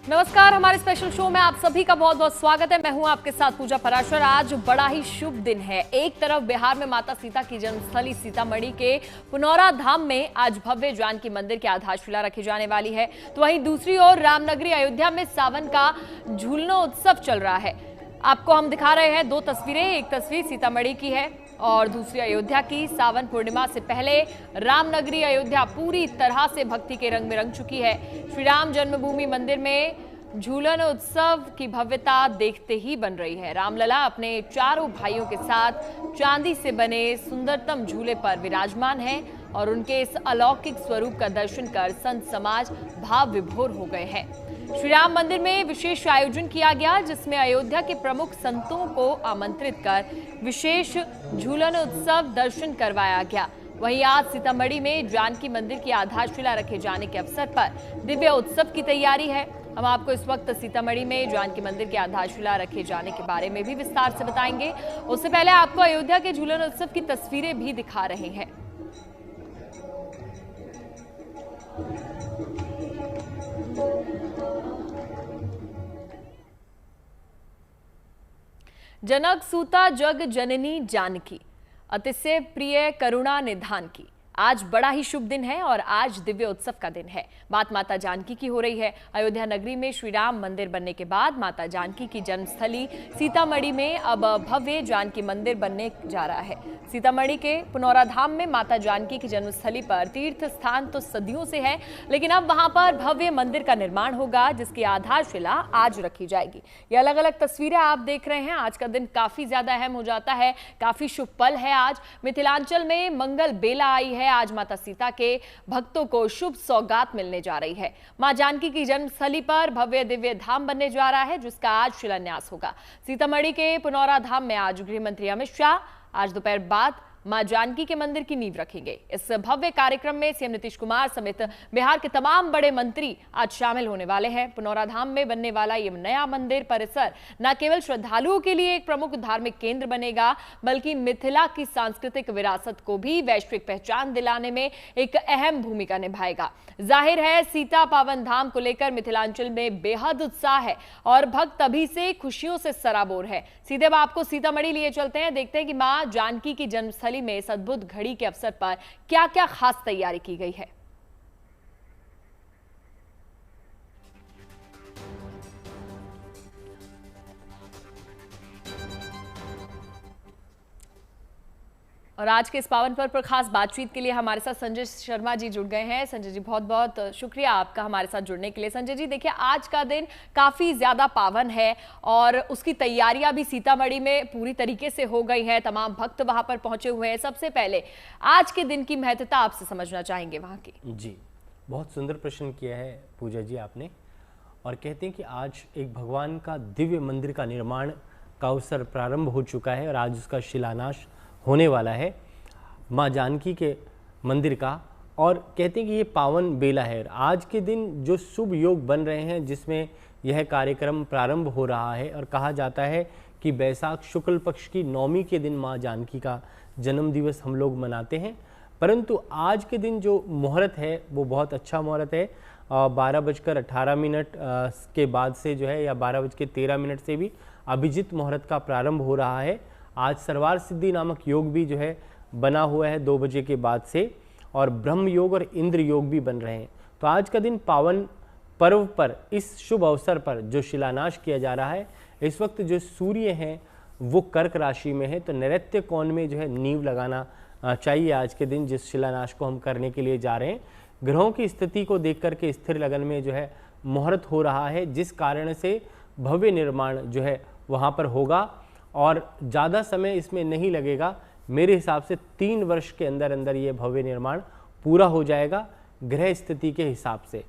नमस्कार, हमारे special show में आप सभी का बहुत बहुत स्वागत है। मैं हूं आपके साथ पूजा पराशर। आज बड़ा ही शुभ दिन है। एक तरफ बिहार में माता सीता की जन्मस्थली सीतामढ़ी के पुनौरा धाम में आज भव्य जानकी मंदिर की आधारशिला रखी जाने वाली है, तो वहीं दूसरी ओर रामनगरी अयोध्या में सावन का झूलना उत्सव चल रहा है। आपको हम दिखा रहे हैं दो तस्वीरें, एक तस्वीर सीतामढ़ी की है और दूसरी अयोध्या की। सावन पूर्णिमा से पहले रामनगरी अयोध्या पूरी तरह से भक्ति के रंग में रंग चुकी है। श्री राम जन्मभूमि मंदिर में झूलन उत्सव की भव्यता देखते ही बन रही है। रामलला अपने चारों भाइयों के साथ चांदी से बने सुंदरतम झूले पर विराजमान है और उनके इस अलौकिक स्वरूप का दर्शन कर संत समाज भाव विभोर हो गए हैं। श्री राम मंदिर में विशेष आयोजन किया गया, जिसमें अयोध्या के प्रमुख संतों को आमंत्रित कर विशेष झूलन उत्सव दर्शन करवाया गया। वहीं आज सीतामढ़ी में जानकी मंदिर की आधारशिला रखे जाने के अवसर पर दिव्य उत्सव की तैयारी है। हम आपको इस वक्त सीतामढ़ी में जानकी मंदिर की आधारशिला रखे जाने के बारे में भी विस्तार से बताएंगे। उससे पहले आपको अयोध्या के झूलन उत्सव की तस्वीरें भी दिखा रहे हैं। जनक सूता जग जननी जानकी, अतिशय प्रिय करुणा निधान की। आज बड़ा ही शुभ दिन है और आज दिव्य उत्सव का दिन है। बात माता जानकी की हो रही है। अयोध्या नगरी में श्री राम मंदिर बनने के बाद माता जानकी की जन्मस्थली सीतामढ़ी में अब भव्य जानकी मंदिर बनने जा रहा है। सीतामढ़ी के पुनौरा धाम में माता जानकी की जन्मस्थली पर तीर्थ स्थान तो सदियों से है, लेकिन अब वहां पर भव्य मंदिर का निर्माण होगा, जिसकी आधारशिला आज रखी जाएगी। ये अलग अलग तस्वीरें आप देख रहे हैं। आज का दिन काफी ज्यादा अहम हो जाता है, काफी शुभ पल है। आज मिथिलांचल में मंगल बेला आई है। आज माता सीता के भक्तों को शुभ सौगात मिलने जा रही है। मां जानकी की जन्मस्थली पर भव्य दिव्य धाम बनने जा रहा है, जिसका आज शिलान्यास होगा। सीतामढ़ी के पुनौरा धाम में आज गृह मंत्री अमित शाह आज दोपहर बाद मां जानकी के मंदिर की नींव रखेंगे। इस भव्य कार्यक्रम में सीएम नीतीश कुमार समेत बिहार के तमाम बड़े मंत्री आज शामिल होने वाले हैं। पुनौरा धाम में बनने वाला ये नया मंदिर परिसर न केवल श्रद्धालुओं के लिए एक प्रमुख धार्मिक केंद्र बनेगा, बल्कि मिथिला की सांस्कृतिक विरासत को भी वैश्विक पहचान दिलाने में एक अहम भूमिका निभाएगा। जाहिर है, सीता पावन धाम को लेकर मिथिलांचल में बेहद उत्साह है और भक्त अभी से खुशियों से सराबोर है। सीधे अब आपको सीतामढ़ी लिए चलते हैं, देखते हैं कि मां जानकी की जन्मस्थली में इस अद्भुत घड़ी के अवसर पर क्या क्या खास तैयारी की गई है। और आज के इस पावन पर्व पर खास बातचीत के लिए हमारे साथ संजय शर्मा जी जुड़ गए हैं। संजय जी, बहुत बहुत शुक्रिया आपका हमारे साथ जुड़ने के लिए। संजय जी, देखिए, आज का दिन काफी ज्यादा पावन है और उसकी तैयारियां भी सीतामढ़ी में पूरी तरीके से हो गई है। तमाम भक्त वहां पर पहुंचे हुए हैं। सबसे पहले आज के दिन की महत्वता आपसे समझना चाहेंगे वहां की। जी, बहुत सुंदर प्रश्न किया है पूजा जी आपने। और कहते हैं कि आज एक भगवान का दिव्य मंदिर का निर्माण का अवसर प्रारंभ हो चुका है और आज उसका शिलान्यास होने वाला है माँ जानकी के मंदिर का। और कहते हैं कि ये पावन बेला है। आज के दिन जो शुभ योग बन रहे हैं, जिसमें यह कार्यक्रम प्रारंभ हो रहा है, और कहा जाता है कि बैसाख शुक्ल पक्ष की नवमी के दिन माँ जानकी का जन्म दिवस हम लोग मनाते हैं। परंतु आज के दिन जो मुहूर्त है वो बहुत अच्छा मुहूर्त है। 12:18 के बाद से जो है, या 12:13 से भी अभिजित मुहूर्त का प्रारंभ हो रहा है। आज सर्वार सिद्धि नामक योग भी जो है बना हुआ है 2 बजे के बाद से, और ब्रह्म योग और इंद्र योग भी बन रहे हैं। तो आज का दिन पावन पर्व पर, इस शुभ अवसर पर जो शिलान्यास किया जा रहा है, इस वक्त जो सूर्य हैं वो कर्क राशि में है, तो नैऋत्य कोण में जो है नींव लगाना चाहिए आज के दिन, जिस शिलान्यास को हम करने के लिए जा रहे हैं। ग्रहों की स्थिति को देख करके स्थिर लगन में जो है मुहूर्त हो रहा है, जिस कारण से भव्य निर्माण जो है वहाँ पर होगा और ज़्यादा समय इसमें नहीं लगेगा। मेरे हिसाब से 3 वर्ष के अंदर अंदर ये भव्य निर्माण पूरा हो जाएगा ग्रह स्थिति के हिसाब से।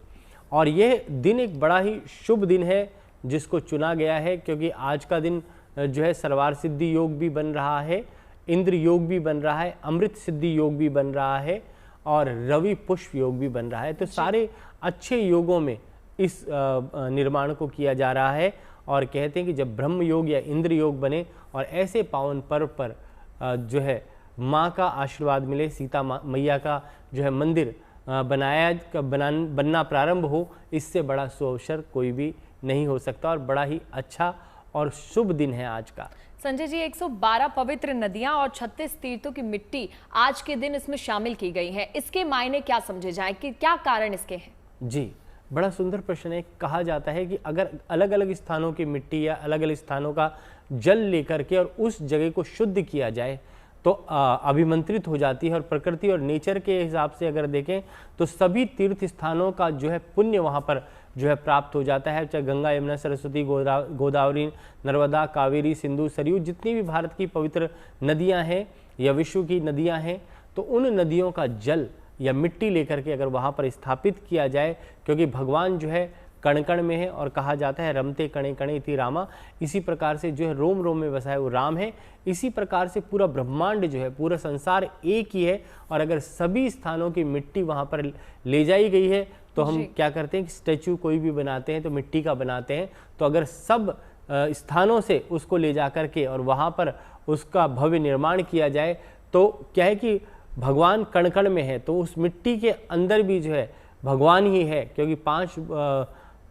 और यह दिन एक बड़ा ही शुभ दिन है जिसको चुना गया है, क्योंकि आज का दिन जो है सर्वार सिद्धि योग भी बन रहा है, इंद्र योग भी बन रहा है, अमृत सिद्धि योग भी बन रहा है और रवि पुष्प योग भी बन रहा है। तो सारे अच्छे योगों में इस निर्माण को किया जा रहा है। और कहते हैं कि जब ब्रह्म योग या इंद्र योग बने और ऐसे पावन पर्व पर जो है माँ का आशीर्वाद मिले, सीता मैया का जो है मंदिर बनना प्रारंभ हो, इससे बड़ा शुभ कोई भी नहीं हो सकता और बड़ा ही अच्छा और शुभ दिन है आज का। संजय जी, 112 पवित्र नदियां और 36 तीर्थों की मिट्टी आज के दिन इसमें शामिल की गई है। इसके मायने क्या समझे जाए, कि क्या कारण इसके हैं? जी, बड़ा सुंदर प्रश्न है। कहा जाता है कि अगर अलग अलग स्थानों की मिट्टी या अलग अलग स्थानों का जल लेकर के और उस जगह को शुद्ध किया जाए तो अभिमंत्रित हो जाती है। और प्रकृति और नेचर के हिसाब से अगर देखें तो सभी तीर्थ स्थानों का जो है पुण्य वहाँ पर जो है प्राप्त हो जाता है। चाहे गंगा, यमुना, सरस्वती, गोदावरी, नर्मदा, कावेरी, सिंधु, सरयू, जितनी भी भारत की पवित्र नदियाँ हैं या विश्व की नदियाँ हैं, तो उन नदियों का जल या मिट्टी लेकर के अगर वहाँ पर स्थापित किया जाए, क्योंकि भगवान जो है कण कण में है और कहा जाता है रमते कणे कणे इति रामा, इसी प्रकार से जो है रोम रोम में बसा है वो राम है। इसी प्रकार से पूरा ब्रह्मांड जो है, पूरा संसार एक ही है। और अगर सभी स्थानों की मिट्टी वहाँ पर ले जाई गई है तो हम क्या करते हैं कि स्टैचू कोई भी बनाते हैं तो मिट्टी का बनाते हैं। तो अगर सब स्थानों से उसको ले जा कर के और वहाँ पर उसका भव्य निर्माण किया जाए तो क्या है कि भगवान कण कण में है, तो उस मिट्टी के अंदर भी जो है भगवान ही है, क्योंकि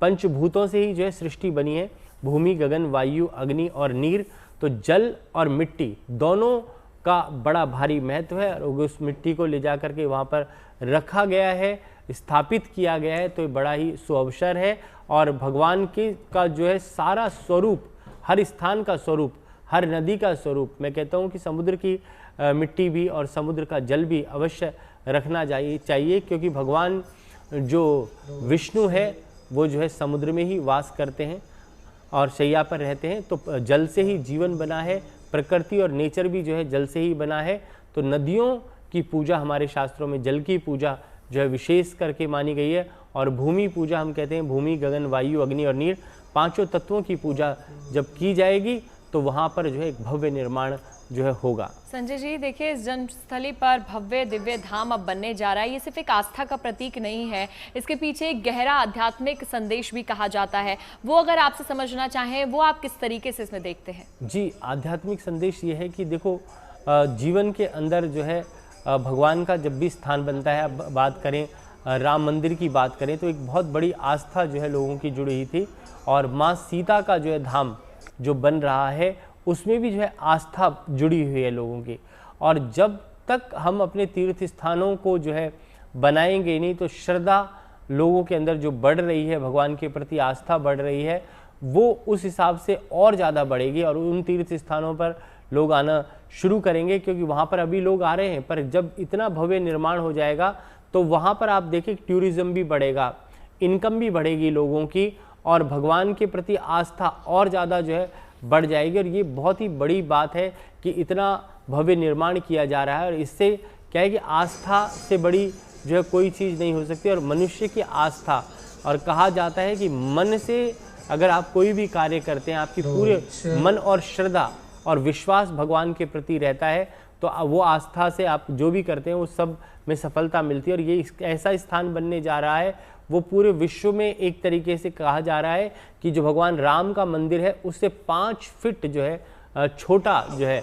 पंचभूतों से ही जो है सृष्टि बनी है, भूमि, गगन, वायु, अग्नि और नीर। तो जल और मिट्टी दोनों का बड़ा भारी महत्व है और उस मिट्टी को ले जा करके वहाँ पर रखा गया है, स्थापित किया गया है, तो ये बड़ा ही सुअवसर है। और भगवान के का जो है सारा स्वरूप, हर स्थान का स्वरूप, हर नदी का स्वरूप, मैं कहता हूँ कि समुद्र की मिट्टी भी और समुद्र का जल भी अवश्य रखना चाहिए, क्योंकि भगवान जो विष्णु है वो जो है समुद्र में ही वास करते हैं और शैया पर रहते हैं। तो जल से ही जीवन बना है, प्रकृति और नेचर भी जो है जल से ही बना है। तो नदियों की पूजा हमारे शास्त्रों में, जल की पूजा जो है विशेष करके मानी गई है। और भूमि पूजा हम कहते हैं, भूमि, गगन, वायु, अग्नि और नीर, पांचों तत्वों की पूजा जब की जाएगी तो वहाँ पर जो है एक भव्य निर्माण जो है होगा। संजय जी, देखिए इस जन्मस्थली पर भव्य दिव्य धाम अब बनने जा रहा है। ये सिर्फ एक आस्था का प्रतीक नहीं है, इसके पीछे एक गहरा आध्यात्मिक संदेश भी कहा जाता है। वो अगर आपसे समझना चाहें, वो आप किस तरीके से इसमें देखते हैं? जी, आध्यात्मिक संदेश ये है कि देखो, जीवन के अंदर जो है भगवान का जब भी स्थान बनता है, अब बात करें राम मंदिर की बात करें तो एक बहुत बड़ी आस्था जो है लोगों की जुड़ी हुई थी। और माँ सीता का जो है धाम जो बन रहा है उसमें भी जो है आस्था जुड़ी हुई है लोगों की। और जब तक हम अपने तीर्थ स्थानों को जो है बनाएंगे नहीं तो श्रद्धा लोगों के अंदर जो बढ़ रही है, भगवान के प्रति आस्था बढ़ रही है, वो उस हिसाब से और ज़्यादा बढ़ेगी और उन तीर्थ स्थानों पर लोग आना शुरू करेंगे, क्योंकि वहाँ पर अभी लोग आ रहे हैं। पर जब इतना भव्य निर्माण हो जाएगा तो वहाँ पर आप देखें टूरिज्म भी बढ़ेगा, इनकम भी बढ़ेगी लोगों की और भगवान के प्रति आस्था और ज़्यादा जो है बढ़ जाएगी। और ये बहुत ही बड़ी बात है कि इतना भव्य निर्माण किया जा रहा है। और इससे क्या है कि आस्था से बड़ी जो है कोई चीज़ नहीं हो सकती। और मनुष्य की आस्था, और कहा जाता है कि मन से अगर आप कोई भी कार्य करते हैं, आपकी पूरे मन और श्रद्धा और विश्वास भगवान के प्रति रहता है, तो वो आस्था से आप जो भी करते हैं वो सब में सफलता मिलती है। और ये ऐसा स्थान बनने जा रहा है, वो पूरे विश्व में एक तरीके से कहा जा रहा है कि जो भगवान राम का मंदिर है उससे 5 फीट जो है छोटा जो है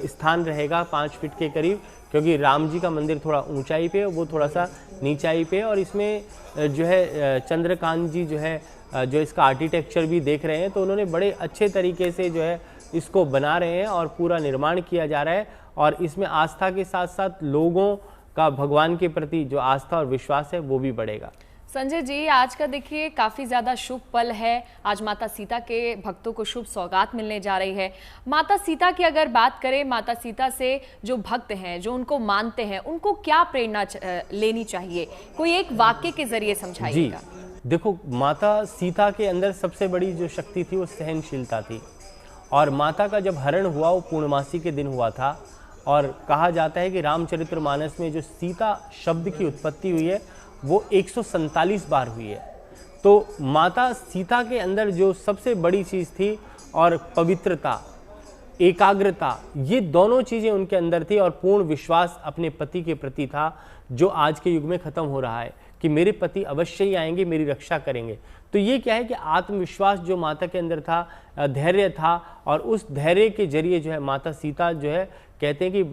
स्थान रहेगा, 5 फीट के करीब, क्योंकि राम जी का मंदिर थोड़ा ऊंचाई पे है, वो थोड़ा सा नीचाई पे है। और इसमें जो है चंद्रकांत जी जो है जो इसका आर्किटेक्चर भी देख रहे हैं, तो उन्होंने बड़े अच्छे तरीके से जो है इसको बना रहे हैं और पूरा निर्माण किया जा रहा है। और इसमें आस्था के साथ साथ लोगों का भगवान के प्रति जो आस्था और विश्वास है वो भी बढ़ेगा। संजय जी, आज का देखिए काफ़ी ज़्यादा शुभ पल है। आज माता सीता के भक्तों को शुभ सौगात मिलने जा रही है। माता सीता की अगर बात करें, माता सीता से जो भक्त हैं, जो उनको मानते हैं, उनको क्या प्रेरणा लेनी चाहिए? कोई एक वाक्य के जरिए समझाइएगा। देखो, माता सीता के अंदर सबसे बड़ी जो शक्ति थी वो सहनशीलता थी। और माता का जब हरण हुआ वो पूर्णमासी के दिन हुआ था। और कहा जाता है कि रामचरितमानस में जो सीता शब्द की उत्पत्ति हुई है वो 147 बार हुई है। तो माता सीता के अंदर जो सबसे बड़ी चीज़ थी और पवित्रता, एकाग्रता, ये दोनों चीज़ें उनके अंदर थी। और पूर्ण विश्वास अपने पति के प्रति था, जो आज के युग में ख़त्म हो रहा है कि मेरे पति अवश्य ही आएंगे, मेरी रक्षा करेंगे। तो ये क्या है कि आत्मविश्वास जो माता के अंदर था, धैर्य था। और उस धैर्य के जरिए जो है माता सीता जो है, कहते हैं कि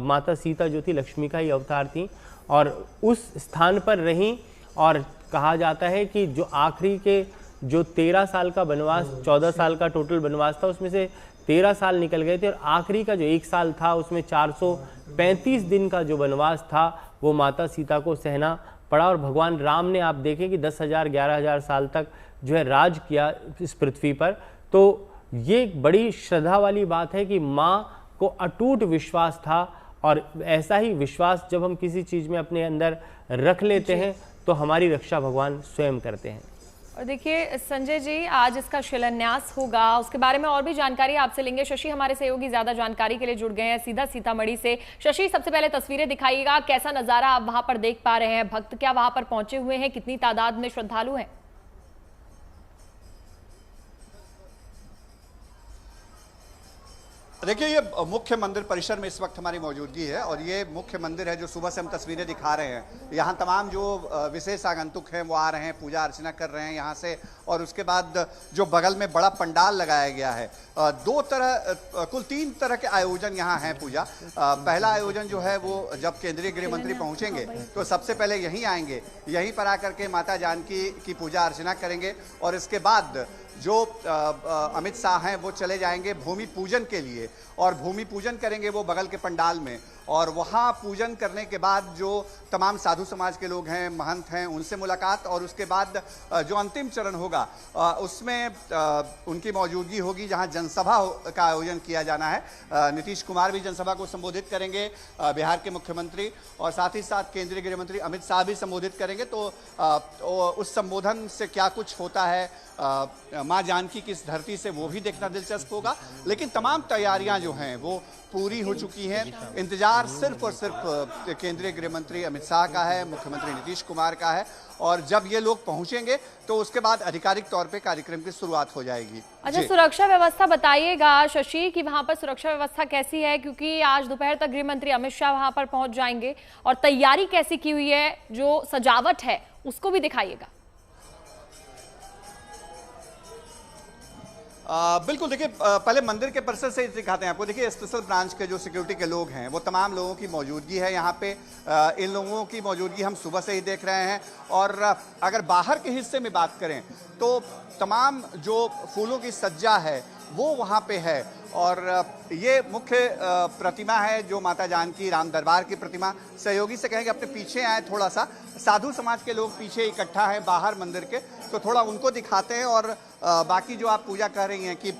माता सीता जो थी लक्ष्मी का ही अवतार थी। और उस स्थान पर रहीं। और कहा जाता है कि जो आखिरी के जो 13 साल का वनवास, 14 साल का टोटल वनवास था, उसमें से 13 साल निकल गए थे और आखिरी का जो 1 साल था उसमें 435 दिन का जो वनवास था वो माता सीता को सहना पड़ा। और भगवान राम ने आप देखें कि 10,000 11,000 साल तक जो है राज किया इस पृथ्वी पर। तो ये एक बड़ी श्रद्धा वाली बात है कि माँ को अटूट विश्वास था, और ऐसा ही विश्वास जब हम किसी चीज़ में अपने अंदर रख लेते हैं तो हमारी रक्षा भगवान स्वयं करते हैं। और देखिए संजय जी, आज इसका शिलान्यास होगा, उसके बारे में और भी जानकारी आपसे लेंगे। शशि हमारे सहयोगी ज्यादा जानकारी के लिए जुड़ गए हैं सीधा सीतामढ़ी से। शशि, सबसे पहले तस्वीरें दिखाइएगा, कैसा नजारा आप वहां पर देख पा रहे हैं? भक्त क्या वहां पर पहुंचे हुए हैं? कितनी तादाद में श्रद्धालु हैं? देखिए, ये मुख्य मंदिर परिसर में इस वक्त हमारी मौजूदगी है और ये मुख्य मंदिर है जो सुबह से हम तस्वीरें दिखा रहे हैं। यहाँ तमाम जो विशेष आगंतुक हैं वो आ रहे हैं, पूजा अर्चना कर रहे हैं यहाँ से। और उसके बाद जो बगल में बड़ा पंडाल लगाया गया है, कुल 3 तरह के आयोजन यहाँ हैं पूजा। पहला आयोजन जो है वो जब केंद्रीय गृह मंत्री पहुँचेंगे तो सबसे पहले यहीं आएंगे, यहीं पर आकर के माता जानकी की पूजा अर्चना करेंगे। और इसके बाद जो अमित शाह हैं वो चले जाएंगे भूमि पूजन के लिए, और भूमि पूजन करेंगे वो बगल के पंडाल में। और वहाँ पूजन करने के बाद जो तमाम साधु समाज के लोग हैं, महंत हैं, उनसे मुलाकात। और उसके बाद जो अंतिम चरण होगा उसमें उनकी मौजूदगी होगी जहाँ जनसभा का आयोजन किया जाना है। नीतीश कुमार भी जनसभा को संबोधित करेंगे, बिहार के मुख्यमंत्री, और साथ ही साथ केंद्रीय गृह मंत्री अमित शाह भी संबोधित करेंगे। तो उस संबोधन से क्या कुछ होता है माँ जानकी की इस धरती से, वो भी देखना दिलचस्प होगा। लेकिन तमाम तैयारियां जो हैं वो पूरी हो चुकी हैं। इंतजार सिर्फ और सिर्फ केंद्रीय गृह मंत्री अमित शाह का है, मुख्यमंत्री नीतीश कुमार का है। और जब ये लोग पहुंचेंगे तो उसके बाद आधिकारिक तौर पे कार्यक्रम की शुरुआत हो जाएगी। अच्छा, सुरक्षा व्यवस्था बताइएगा शशि कि वहां पर सुरक्षा व्यवस्था कैसी है, क्योंकि आज दोपहर तक गृह मंत्री अमित शाह वहां पर पहुंच जाएंगे। और तैयारी कैसी की हुई है, जो सजावट है उसको भी दिखाइएगा। बिल्कुल, देखिए पहले मंदिर के परिसर से दिखाते हैं आपको। देखिए, स्पेशल ब्रांच के जो सिक्योरिटी के लोग हैं वो तमाम लोगों की मौजूदगी है यहाँ पे। इन लोगों की मौजूदगी हम सुबह से ही देख रहे हैं। और अगर बाहर के हिस्से में बात करें तो तमाम जो फूलों की सज्जा है वो वहाँ पे है। और ये मुख्य प्रतिमा है जो माता जानकी राम दरबार की प्रतिमा। सहयोगी से कहेंगे अपने पीछे आए थोड़ा सा, साधु समाज के लोग पीछे इकट्ठा हैं बाहर मंदिर के, तो थोड़ा उनको दिखाते हैं। और बाकी जो आप पूजा कर रही हैं कि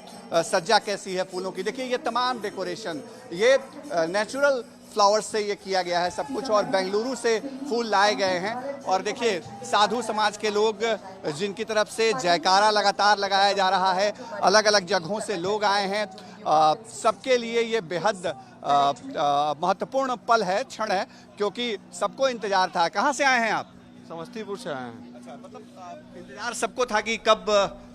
सज्जा कैसी है फूलों की, देखिए ये तमाम डेकोरेशन ये नेचुरल फ्लावर्स से ये किया गया है सब कुछ, और बेंगलुरु से फूल लाए गए हैं। और देखिए साधु समाज के लोग जिनकी तरफ से जयकारा लगातार लगाया जा रहा है, अलग अलग जगहों से लोग आए हैं। सबके लिए ये बेहद महत्वपूर्ण पल है, क्षण है, क्योंकि सबको इंतजार था। कहाँ से आए हैं आप? समस्तीपुर से आए हैं। अच्छा, मतलब इंतजार सबको था कि कब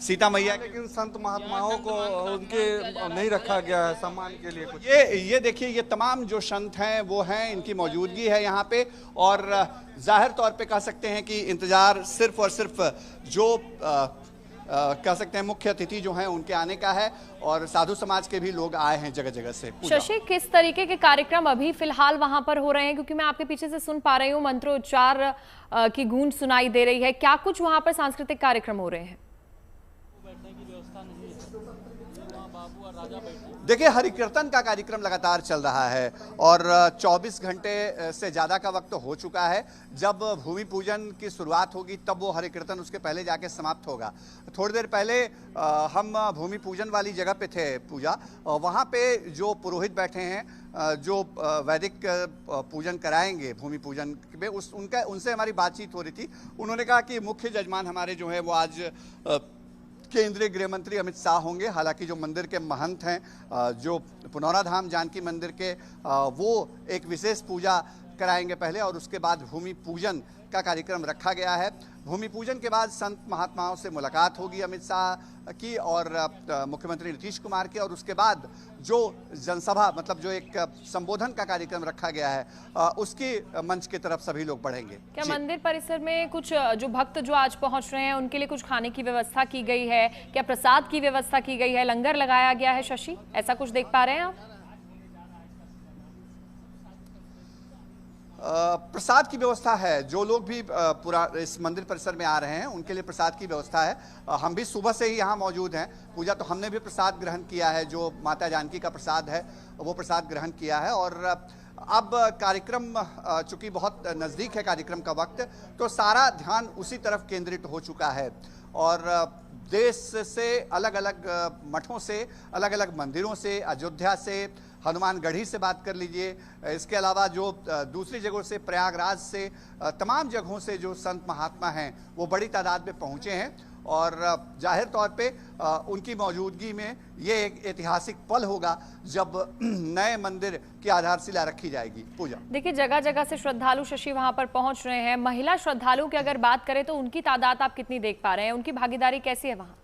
सीता मैया, लेकिन संत महात्माओं को उनके नहीं रखा गया है सम्मान के लिए कुछ। ये देखिए ये तमाम जो संत हैं वो हैं, इनकी मौजूदगी है यहाँ पे। और जाहिर तौर पे कह सकते हैं कि इंतजार सिर्फ और सिर्फ जो कह सकते हैं मुख्य अतिथि जो हैं उनके आने का है। और साधु समाज के भी लोग आए हैं जगह जगह से। शशि, किस तरीके के कार्यक्रम अभी फिलहाल वहां पर हो रहे हैं, क्योंकि मैं आपके पीछे से सुन पा रही हूँ मंत्रोच्चार की गूंज सुनाई दे रही है, क्या कुछ वहां पर सांस्कृतिक कार्यक्रम हो रहे हैं? देखिए, हरि कीर्तन का कार्यक्रम लगातार चल रहा है और 24 घंटे से ज़्यादा का वक्त हो चुका है। जब भूमि पूजन की शुरुआत होगी तब वो हरि कीर्तन उसके पहले जाके समाप्त होगा। थोड़ी देर पहले हम भूमि पूजन वाली जगह पे थे पूजा, वहाँ पे जो पुरोहित बैठे हैं जो वैदिक पूजन कराएंगे भूमि पूजन में, उनसे हमारी बातचीत हो रही थी। उन्होंने कहा कि मुख्य जजमान हमारे जो है वो आज केंद्रीय गृह मंत्री अमित शाह होंगे। हालांकि जो मंदिर के महंत हैं, जो पुनौरा धाम जानकी मंदिर के, वो एक विशेष पूजा कराएंगे पहले और उसके बाद भूमि पूजन का कार्यक्रम रखा गया है। भूमि पूजन के बाद संत महात्माओं से मुलाकात होगी अमित शाह की और मुख्यमंत्री नीतीश कुमार की, और उसके बाद जो जनसभा मतलब जो एक संबोधन का कार्यक्रम रखा गया है उसकी मंच की तरफ सभी लोग बढ़ेंगे। क्या मंदिर परिसर में कुछ जो भक्त जो आज पहुंच रहे हैं उनके लिए कुछ खाने की व्यवस्था की गई है? क्या प्रसाद की व्यवस्था की गई है? लंगर लगाया गया है? शशि, ऐसा कुछ देख पा रहे हैं आप? प्रसाद की व्यवस्था है। जो लोग भी पूरा इस मंदिर परिसर में आ रहे हैं उनके लिए प्रसाद की व्यवस्था है। हम भी सुबह से ही यहाँ मौजूद हैं। पूजा तो हमने भी प्रसाद ग्रहण किया है, जो माता जानकी का प्रसाद है वो प्रसाद ग्रहण किया है। और अब कार्यक्रम चूंकि बहुत नज़दीक है कार्यक्रम का वक्त, तो सारा ध्यान उसी तरफ केंद्रित हो चुका है। और देश से अलग अलग मठों से, अलग अलग मंदिरों से, अयोध्या से, हनुमानगढ़ी से बात कर लीजिए, इसके अलावा जो दूसरी जगहों से, प्रयागराज से, तमाम जगहों से जो संत महात्मा हैं वो बड़ी तादाद में पहुँचे हैं। और जाहिर तौर पे उनकी मौजूदगी में ये एक ऐतिहासिक पल होगा जब नए मंदिर की आधारशिला रखी जाएगी। पूजा, देखिए जगह जगह से श्रद्धालु शशि वहां पर पहुंच रहे हैं। महिला श्रद्धालुओं की अगर बात करें तो उनकी तादाद आप कितनी देख पा रहे हैं, उनकी भागीदारी कैसी है वहां?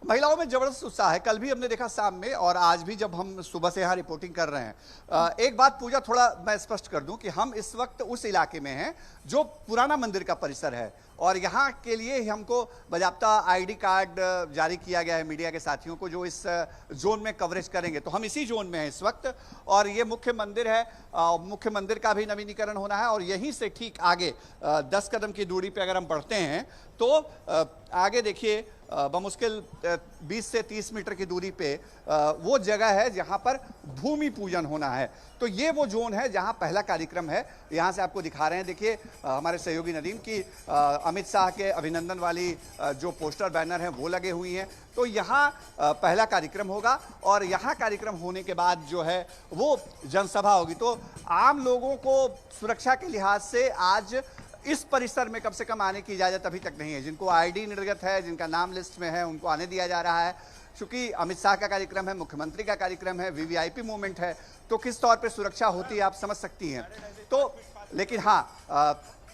महिलाओं में जबरदस्त उत्साह है। कल भी हमने देखा शाम में, और आज भी जब हम सुबह से यहाँ रिपोर्टिंग कर रहे हैं। एक बात पूजा थोड़ा मैं स्पष्ट कर दूं कि हम इस वक्त उस इलाके में हैं जो पुराना मंदिर का परिसर है, और यहाँ के लिए हमको बाकायदा आईडी कार्ड जारी किया गया है मीडिया के साथियों को जो इस जोन में कवरेज करेंगे। तो हम इसी जोन में हैं इस वक्त, और ये मुख्य मंदिर है। मुख्य मंदिर का भी नवीनीकरण होना है, और यहीं से ठीक आगे 10 कदम की दूरी पे अगर हम बढ़ते हैं तो आगे देखिए बमुश्किल 20 से 30 मीटर की दूरी पे वो जगह है जहां पर भूमि पूजन होना है। तो ये वो जोन है जहां पहला कार्यक्रम है। यहां से आपको दिखा रहे हैं, देखिए हमारे सहयोगी नदीम की अमित शाह के अभिनंदन वाली जो पोस्टर बैनर हैं वो लगे हुई हैं। तो यहाँ पहला कार्यक्रम होगा, और यहाँ कार्यक्रम होने के बाद जो है वो जनसभा होगी। तो आम लोगों को सुरक्षा के लिहाज से आज इस परिसर में कम से कम आने की इजाजत अभी तक नहीं है। जिनको आईडी निर्गत है, जिनका नाम लिस्ट में है, उनको आने दिया जा रहा है। क्योंकि अमित शाह का कार्यक्रम है, मुख्यमंत्री का कार्यक्रम है, वीवीआईपी मूवमेंट है, तो किस तौर पे सुरक्षा होती है आप समझ सकती हैं। तो लेकिन हाँ,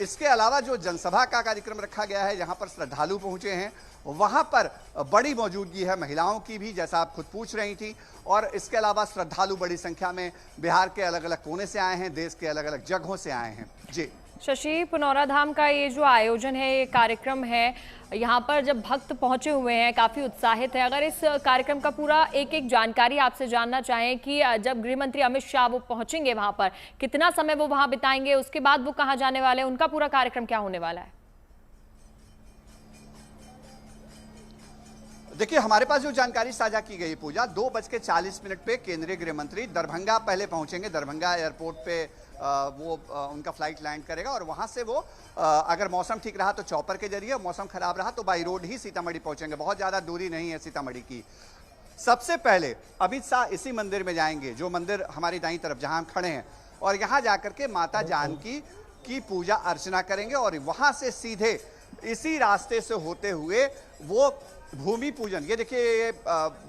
इसके अलावा जो जनसभा का कार्यक्रम रखा गया है, जहां पर श्रद्धालु पहुंचे हैं, वहां पर बड़ी मौजूदगी है महिलाओं की भी, जैसा आप खुद पूछ रही थी। और इसके अलावा श्रद्धालु बड़ी संख्या में बिहार के अलग अलग कोने से आए हैं, देश के अलग अलग जगहों से आए हैं। जी शशि, पुनौरा धाम का ये जो आयोजन है, ये कार्यक्रम है, यहाँ पर जब भक्त पहुंचे हुए हैं काफ़ी उत्साहित है। अगर इस कार्यक्रम का पूरा एक एक जानकारी आपसे जानना चाहें कि जब गृह मंत्री अमित शाह वो पहुंचेंगे वहाँ पर, कितना समय वो वहाँ बिताएंगे, उसके बाद वो कहाँ जाने वाले हैं, उनका पूरा कार्यक्रम क्या होने वाला है? देखिए हमारे पास जो जानकारी साझा की गई पूजा, 2:40 पे केंद्रीय गृह मंत्री दरभंगा पहले पहुंचेंगे। दरभंगा एयरपोर्ट पे वो उनका फ्लाइट लैंड करेगा, और वहां से वो अगर मौसम ठीक रहा तो चॉपर के जरिए, मौसम खराब रहा तो बाई रोड ही सीतामढ़ी पहुंचेंगे। बहुत ज्यादा दूरी नहीं है सीतामढ़ी की। सबसे पहले अमित शाह इसी मंदिर में जाएंगे, जो मंदिर हमारी दाईं तरफ जहां हम खड़े हैं, और यहां जाकर के माता जानकी की पूजा अर्चना करेंगे, और वहां से सीधे इसी रास्ते से होते हुए वो भूमि पूजन, ये देखिए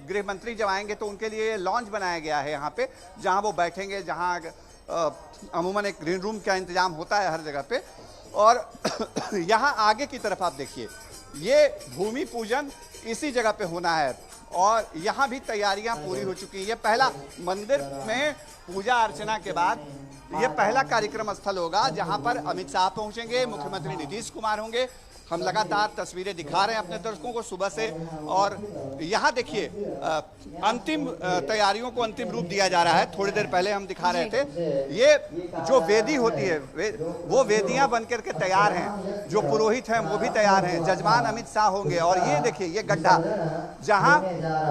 गृह मंत्री जब आएंगे तो उनके लिए लॉन्च बनाया गया है यहाँ पे, जहाँ वो बैठेंगे, जहाँ अमूमन एक ग्रीन रूम का इंतजाम होता है हर जगह पे। और यहाँ आगे की तरफ आप देखिए, ये भूमि पूजन इसी जगह पे होना है, और यहाँ भी तैयारियां पूरी हो चुकी हैं। ये पहला मंदिर में पूजा अर्चना के बाद ये पहला कार्यक्रम स्थल होगा जहाँ पर अमित शाह पहुँचेंगे, मुख्यमंत्री नीतीश कुमार होंगे। हम लगातार तस्वीरें दिखा रहे हैं अपने दर्शकों को सुबह से, और यहाँ देखिए अंतिम तैयारियों को अंतिम रूप दिया जा रहा है। थोड़ी देर पहले हम दिखा रहे थे, ये जो वेदी होती है वो वेदियां बनकर के तैयार हैं, जो पुरोहित हैं वो भी तैयार हैं, जजमान अमित शाह होंगे। और ये देखिए ये गड्ढा जहां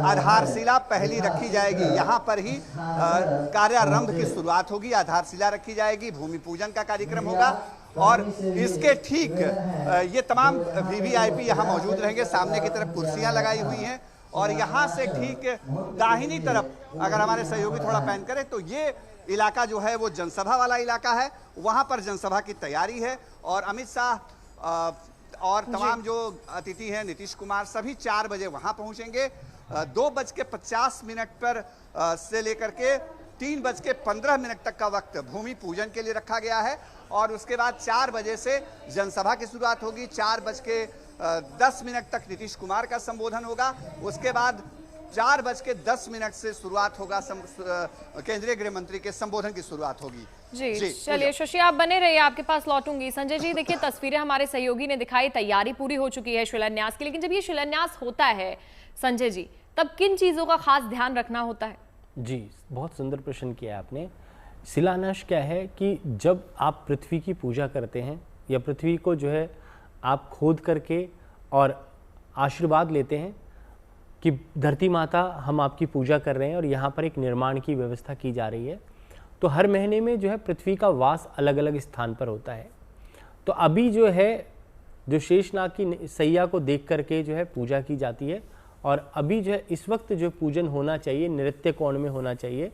आधारशिला पहली रखी जाएगी, यहाँ पर ही कार्यारंभ की शुरुआत होगी, आधारशिला रखी जाएगी, भूमि पूजन का कार्यक्रम होगा। और इसके ठीक ये तमाम वीवीआईपी यहाँ मौजूद रहेंगे। सामने की तरफ कुर्सियां लगाई हुई हैं, और यहाँ से ठीक दाहिनी तरफ अगर हमारे सहयोगी थोड़ा पैन करें तो ये इलाका जो है वो जनसभा वाला इलाका है। वहाँ पर जनसभा की तैयारी है, और अमित शाह और तमाम जो अतिथि हैं, नीतीश कुमार, सभी 4 बजे वहाँ पहुँचेंगे। 2:50 पर से लेकर के 3:15 तक का वक्त भूमि पूजन के लिए रखा गया है, और उसके बाद 4 बजे से जनसभा की शुरुआत होगी। 4:10 तक नीतीश कुमार का संबोधन होगा। उसके बाद 4:10 से शुरुआत होगा, केंद्रीय गृह मंत्री के संबोधन की शुरुआत होगी। जी चलिए शशि, आप बने रहिए, आपके पास लौटूंगी। संजय जी देखिए तस्वीरें हमारे सहयोगी ने दिखाई, तैयारी पूरी हो चुकी है शिलान्यास की, लेकिन जब ये शिलान्यास होता है संजय जी, तब किन चीजों का खास ध्यान रखना होता है? जी, बहुत सुंदर प्रश्न किया आपने। शिलान्यास क्या है कि जब आप पृथ्वी की पूजा करते हैं या पृथ्वी को जो है आप खोद करके और आशीर्वाद लेते हैं कि धरती माता हम आपकी पूजा कर रहे हैं और यहाँ पर एक निर्माण की व्यवस्था की जा रही है, तो हर महीने में जो है पृथ्वी का वास अलग अलग स्थान पर होता है। तो अभी जो है जो शेषनाग की सैया को देख करके जो है पूजा की जाती है और अभी जो है इस वक्त जो पूजन होना चाहिए नृत्य कोण में होना चाहिए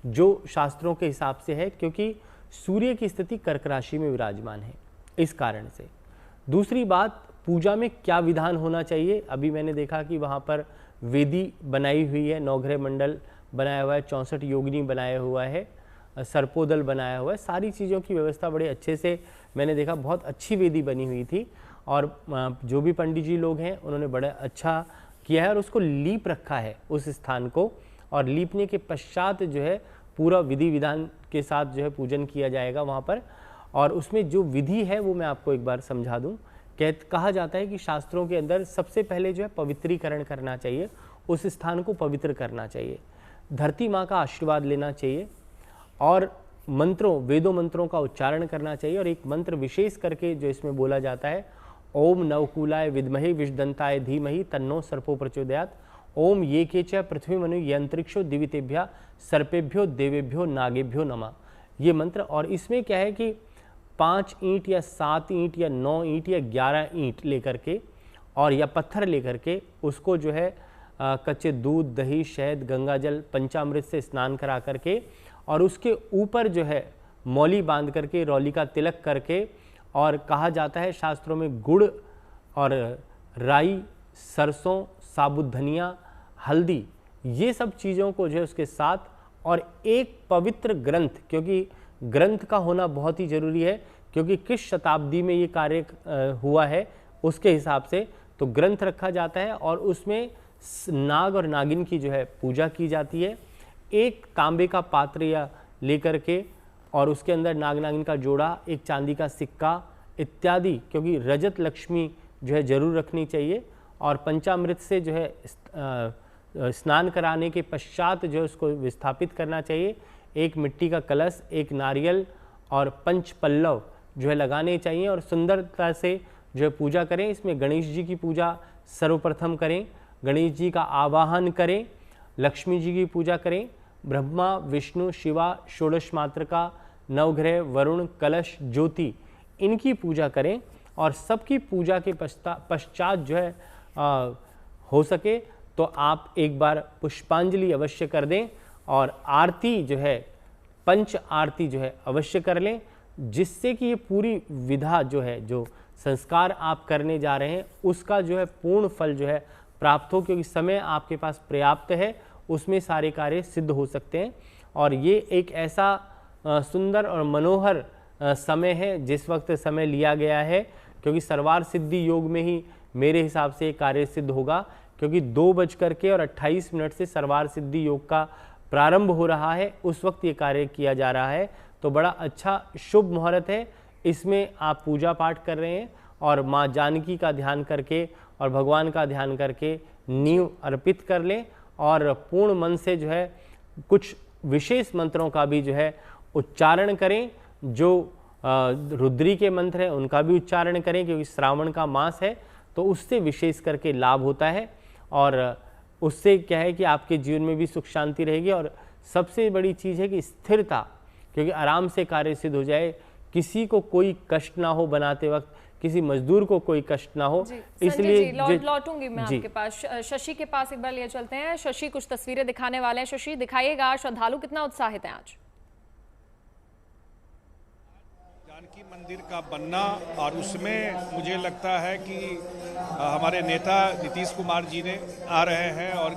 जो शास्त्रों के हिसाब से है, क्योंकि सूर्य की स्थिति कर्क राशि में विराजमान है इस कारण से। दूसरी बात, पूजा में क्या विधान होना चाहिए, अभी मैंने देखा कि वहाँ पर वेदी बनाई हुई है, नवग्रह मंडल बनाया हुआ है, 64 योगिनी बनाया हुआ है, सर्पोदल बनाया हुआ है, सारी चीज़ों की व्यवस्था बड़े अच्छे से मैंने देखा, बहुत अच्छी वेदी बनी हुई थी और जो भी पंडित जी लोग हैं उन्होंने बड़ा अच्छा किया है और उसको लीप रखा है उस स्थान को, और लीपने के पश्चात जो है पूरा विधि विधान के साथ जो है पूजन किया जाएगा वहाँ पर। और उसमें जो विधि है वो मैं आपको एक बार समझा दूँ। कहा जाता है कि शास्त्रों के अंदर सबसे पहले जो है पवित्रीकरण करना चाहिए, उस स्थान को पवित्र करना चाहिए, धरती माँ का आशीर्वाद लेना चाहिए और मंत्रों वेदों मंत्रों का उच्चारण करना चाहिए। और एक मंत्र विशेष करके जो इसमें बोला जाता है, ओम नवकूलाय विद्महे विषदंताय धीमहि तन्नो सर्पो प्रचोदयात्, ओम ये के च पृथ्वी मनु ये अंतरिक्षो दिवितेभ्य सर्पेभ्यो देवेभ्यो नागेभ्यो नमः, ये मंत्र। और इसमें क्या है कि 5 ईंट या 7 ईंट या 9 ईंट या 11 ईंट लेकर के और या पत्थर लेकर के उसको जो है कच्चे दूध दही शहद गंगाजल पंचामृत से स्नान करा करके और उसके ऊपर जो है मौली बांध करके रौली का तिलक करके, और कहा जाता है शास्त्रों में गुड़ और राई सरसों साबुत धनिया हल्दी ये सब चीज़ों को जो है उसके साथ, और एक पवित्र ग्रंथ, क्योंकि ग्रंथ का होना बहुत ही जरूरी है क्योंकि किस शताब्दी में ये कार्य हुआ है उसके हिसाब से तो ग्रंथ रखा जाता है और उसमें नाग और नागिन की जो है पूजा की जाती है। एक तांबे का पात्र या लेकर के और उसके अंदर नाग नागिन का जोड़ा, एक चांदी का सिक्का इत्यादि, क्योंकि रजत लक्ष्मी जो है जरूर रखनी चाहिए। और पंचामृत से जो है स्नान कराने के पश्चात जो है उसको विस्थापित करना चाहिए। एक मिट्टी का कलश, एक नारियल और 5 पल्लव जो है लगाने चाहिए और सुंदरता से जो है पूजा करें। इसमें गणेश जी की पूजा सर्वप्रथम करें, गणेश जी का आवाहन करें, लक्ष्मी जी की पूजा करें, ब्रह्मा विष्णु शिवा षोडश मातृका नवग्रह वरुण कलश ज्योति इनकी पूजा करें। और सबकी पूजा के पश्चात जो है हो सके तो आप एक बार पुष्पांजलि अवश्य कर दें और आरती जो है पंच आरती जो है अवश्य कर लें, जिससे कि ये पूरी विधा जो है जो संस्कार आप करने जा रहे हैं उसका जो है पूर्ण फल जो है प्राप्त हो, क्योंकि समय आपके पास पर्याप्त है, उसमें सारे कार्य सिद्ध हो सकते हैं। और ये एक ऐसा सुंदर और मनोहर समय है जिस वक्त समय लिया गया है, क्योंकि सर्वार सिद्धि योग में ही मेरे हिसाब से कार्य सिद्ध होगा, क्योंकि 2:28 से सर्वार सिद्धि योग का प्रारंभ हो रहा है, उस वक्त ये कार्य किया जा रहा है। तो बड़ा अच्छा शुभ मुहूर्त है, इसमें आप पूजा पाठ कर रहे हैं और माँ जानकी का ध्यान करके और भगवान का ध्यान करके नींव अर्पित कर लें और पूर्ण मन से जो है कुछ विशेष मंत्रों का भी जो है उच्चारण करें। जो रुद्री के मंत्र हैं उनका भी उच्चारण करें, क्योंकि श्रावण का मास है तो उससे विशेष करके लाभ होता है और उससे क्या है कि आपके जीवन में भी सुख शांति रहेगी। और सबसे बड़ी चीज़ है कि स्थिरता, क्योंकि आराम से कार्य सिद्ध हो जाए, किसी को कोई कष्ट ना हो बनाते वक्त, किसी मजदूर को कोई कष्ट ना हो। इसलिए लौटूंगी मैं आपके पास। शशि के पास एक बार लिए चलते हैं। शशि कुछ तस्वीरें दिखाने वाले हैं, शशि दिखाइएगा। श्रद्धालु कितना उत्साहित हैं आज? जानकी मंदिर का बनना और उसमें मुझे लगता है कि हमारे नेता नीतीश कुमार जी ने आ रहे हैं और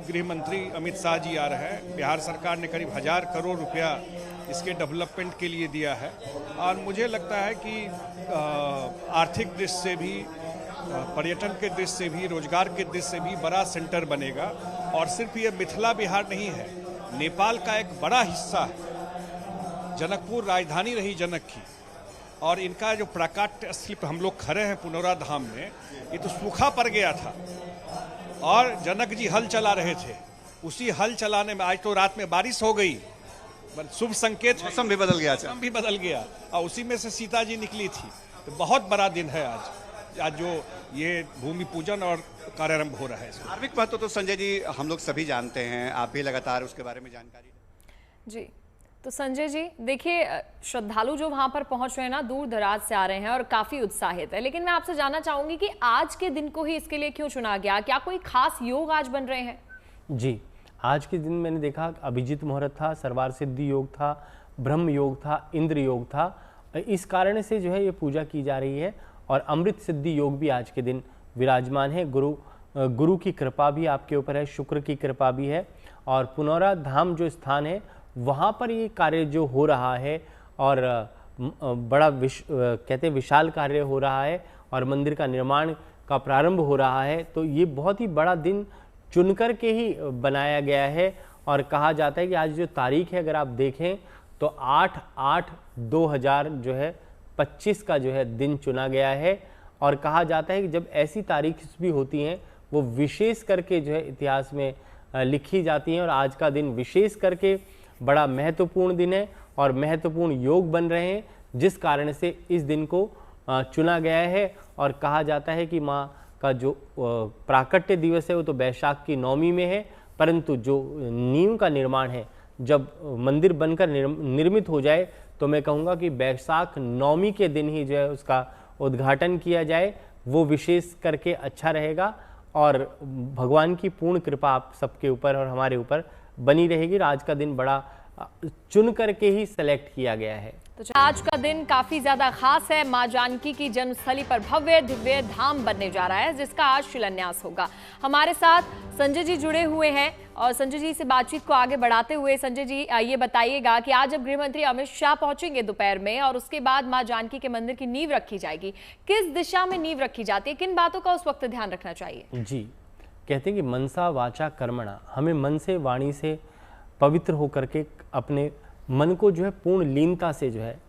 गृह मंत्री अमित शाह जी आ रहे हैं। बिहार सरकार ने करीब 1000 करोड़ रुपया इसके डेवलपमेंट के लिए दिया है और मुझे लगता है कि आर्थिक दृष्टि से भी, पर्यटन के दृष्टि से भी, रोजगार के दृष्टि से भी बड़ा सेंटर बनेगा। और सिर्फ ये मिथिला बिहार नहीं है, नेपाल का एक बड़ा हिस्सा है। जनकपुर राजधानी रही जनक की, और इनका जो प्राकाट्य स्थल पर हम लोग खड़े हैं पुनौरा धाम में, ये तो सूखा पड़ गया था और जनक जी हल चला रहे थे उसी हल चलाने में आज तो रात में बारिश हो गई, शुभ संकेत है। मौसम भी बदल गया। मौसम भी बदल गया और उसी में से सीता जी निकली थी। तो बहुत बड़ा दिन है आज जो ये भूमि पूजन और कार्यारंभ हो रहा है। धार्मिक महत्व तो संजय जी हम लोग सभी जानते हैं, आप भी लगातार उसके बारे में जानकारी जी। तो संजय जी देखिए, श्रद्धालु जो वहां पर पहुंच रहे हैं ना, दूर दराज से आ रहे हैं और काफी उत्साहित है, लेकिन मैं आपसे जानना चाहूंगी कि आज के दिन को ही इसके लिए क्यों चुना गया? क्या कोई खास योग आज बन रहे हैं? जी, आज के दिन मैंने देखा अभिजीत मुहूर्त था, सर्वार सिद्धि योग था, ब्रह्म योग था, इंद्र योग था। इस कारण से जो है ये पूजा की जा रही है और अमृत सिद्धि योग भी आज के दिन विराजमान है। गुरु की कृपा भी आपके ऊपर है, शुक्र की कृपा भी है और पुनौरा धाम जो स्थान है वहाँ पर ये कार्य जो हो रहा है और बड़ा कहते हैं विशाल कार्य हो रहा है और मंदिर का निर्माण का प्रारंभ हो रहा है। तो ये बहुत ही बड़ा दिन चुनकर के ही बनाया गया है और कहा जाता है कि आज जो तारीख है अगर आप देखें तो 8/8/2000 जो है 25 का जो है दिन चुना गया है और कहा जाता है कि जब ऐसी तारीख भी होती हैं वो विशेष करके जो है इतिहास में लिखी जाती हैं और आज का दिन विशेष करके बड़ा महत्वपूर्ण दिन है और महत्वपूर्ण योग बन रहे हैं, जिस कारण से इस दिन को चुना गया है और कहा जाता है कि माँ का जो प्राकट्य दिवस है वो तो बैशाख की नवमी में है, परंतु जो नींव का निर्माण है जब मंदिर बनकर निर्मित हो जाए तो मैं कहूँगा कि बैशाख नवमी के दिन ही जो है उसका उद्घाटन किया जाए, वो विशेष करके अच्छा रहेगा और भगवान की पूर्ण कृपा आप सबके ऊपर और हमारे ऊपर बनी रहेगी। आज का दिन बड़ा चुन करके ही सेलेक्ट किया गया है। तो आज का दिन काफी ज्यादा खास है। मां जानकी की जन्मस्थली पर भव्य दिव्य धाम बनने जा रहा है, जिसका आज शिलान्यास होगा। हमारे साथ संजय जी जुड़े हुए हैं और संजय जी से बातचीत को आगे बढ़ाते हुए संजय जी ये बताइएगा कि आज जब गृह मंत्री अमित शाह पहुंचेंगे दोपहर में और उसके बाद मां जानकी के मंदिर की नींव रखी जाएगी, किस दिशा में नींव रखी जाती है, किन बातों का उस वक्त ध्यान रखना चाहिए? जी, कहते हैं कि मनसा वाचा कर्मणा, हमें मन से वाणी से पवित्र होकर के अपने मन को जो है पूर्ण लीनता से जो है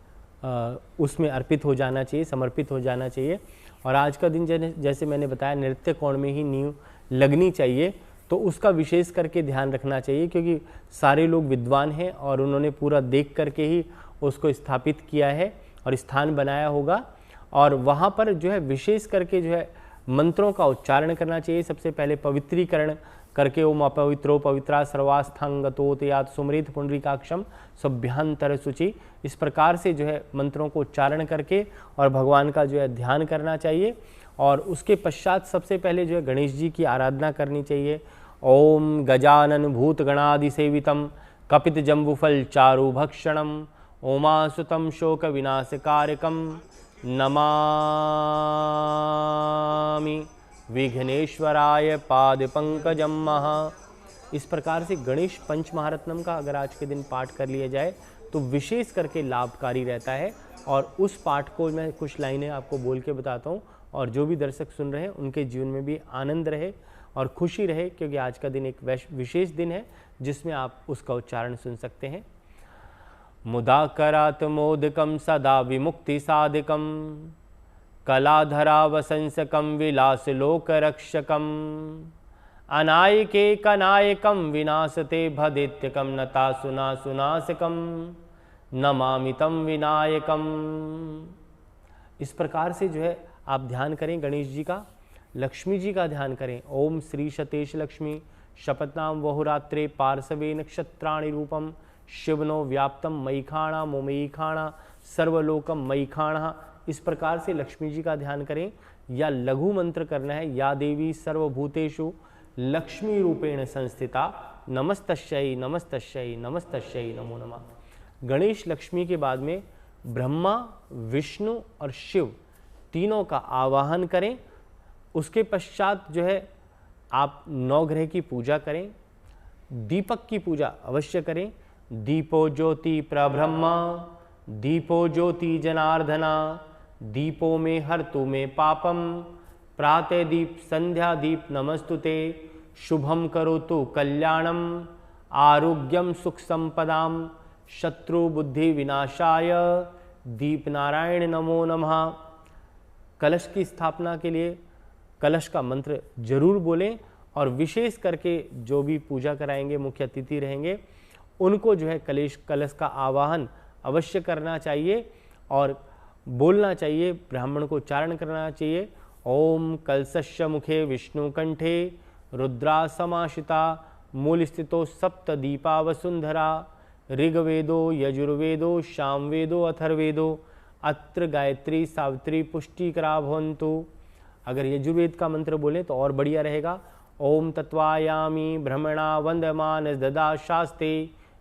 उसमें अर्पित हो जाना चाहिए, समर्पित हो जाना चाहिए। और आज का दिन जैसे मैंने बताया नृत्य कोण में ही नींव लगनी चाहिए, तो उसका विशेष करके ध्यान रखना चाहिए क्योंकि सारे लोग विद्वान हैं और उन्होंने पूरा देख करके ही उसको स्थापित किया है और स्थान बनाया होगा। और वहाँ पर जो है विशेष करके जो है मंत्रों का उच्चारण करना चाहिए। सबसे पहले पवित्रीकरण करके ओम अपवित्रो पवित्रा सर्वास्थांगतोत यात सुमृत पुंडरीकाक्षम सभ्यांतर शुचि, इस प्रकार से जो है मंत्रों को उच्चारण करके और भगवान का जो है ध्यान करना चाहिए। और उसके पश्चात सबसे पहले जो है गणेश जी की आराधना करनी चाहिए। ओम गजानन भूत गणादि सेवितम कपित जम्बुफल चारु भक्षणम ओमासुतम शोक विनाशकारकम नमामि विघ्नेश्वराय पाद पंकजम महा। इस प्रकार से गणेश पंच महारत्नम का अगर आज के दिन पाठ कर लिया जाए तो विशेष करके लाभकारी रहता है। और उस पाठ को मैं कुछ लाइनें आपको बोल के बताता हूँ और जो भी दर्शक सुन रहे हैं उनके जीवन में भी आनंद रहे और खुशी रहे, क्योंकि आज का दिन एक विशेष दिन है जिसमें आप उसका उच्चारण सुन सकते हैं। मुदाकरात् मोदकम सदा विमुक्ति साधिकम कलाधरावसंसकम विलासलोकरक्षकम अनायके कनायकम विनाशते भदेत्यकम नता सुनाशकम नमामितम विनायकम। इस प्रकार से जो है आप ध्यान करें गणेश जी का, लक्ष्मी जी का ध्यान करें। ओम श्री शतेश लक्ष्मी शपथनाम बहुरात्रे पार्श्वे नक्षत्राणि रूपम शिवनो व्याप्तम मयिखाणा मोमयिखाणा सर्वलोकम मयिखाणा। इस प्रकार से लक्ष्मी जी का ध्यान करें। या लघु मंत्र करना है, या देवी सर्वभूतेषु लक्ष्मी रूपेण संस्थिता नमस्तस्यै नमस्तस्यै नमस्तस्यै नमो नमः। गणेश लक्ष्मी के बाद में ब्रह्मा विष्णु और शिव तीनों का आवाहन करें। उसके पश्चात जो है आप नवग्रह की पूजा करें, दीपक की पूजा अवश्य करें। दीपो ज्योति प्रब्रह्मा दीपो ज्योति जनार्दना दीपो में हर्तु में पापम प्रातः दीप संध्या दीप नमस्तुते शुभम करोतु कल्याणम आरोग्यम सुख संपदाम शत्रु बुद्धि विनाशाय दीप नारायण नमो नमः। कलश की स्थापना के लिए कलश का मंत्र जरूर बोलें और विशेष करके जो भी पूजा कराएंगे, मुख्य अतिथि रहेंगे, उनको जो है कलश का आवाहन अवश्य करना चाहिए और बोलना चाहिए, ब्राह्मण को उच्चारण करना चाहिए। ओम कलशस्य मुखे विष्णु कंठे रुद्रा समाशिता मूल स्थितो सप्त दीपा वसुंधरा ऋग्वेदो यजुर्वेदो सामवेदो अथर्वेदो अत्र गायत्री सावित्री पुष्टिकरा भवन्तु। अगर यजुर्वेद का मंत्र बोले तो और बढ़िया रहेगा। ओम तत्वायामी भ्रमणा वंदमान ददा शास्ते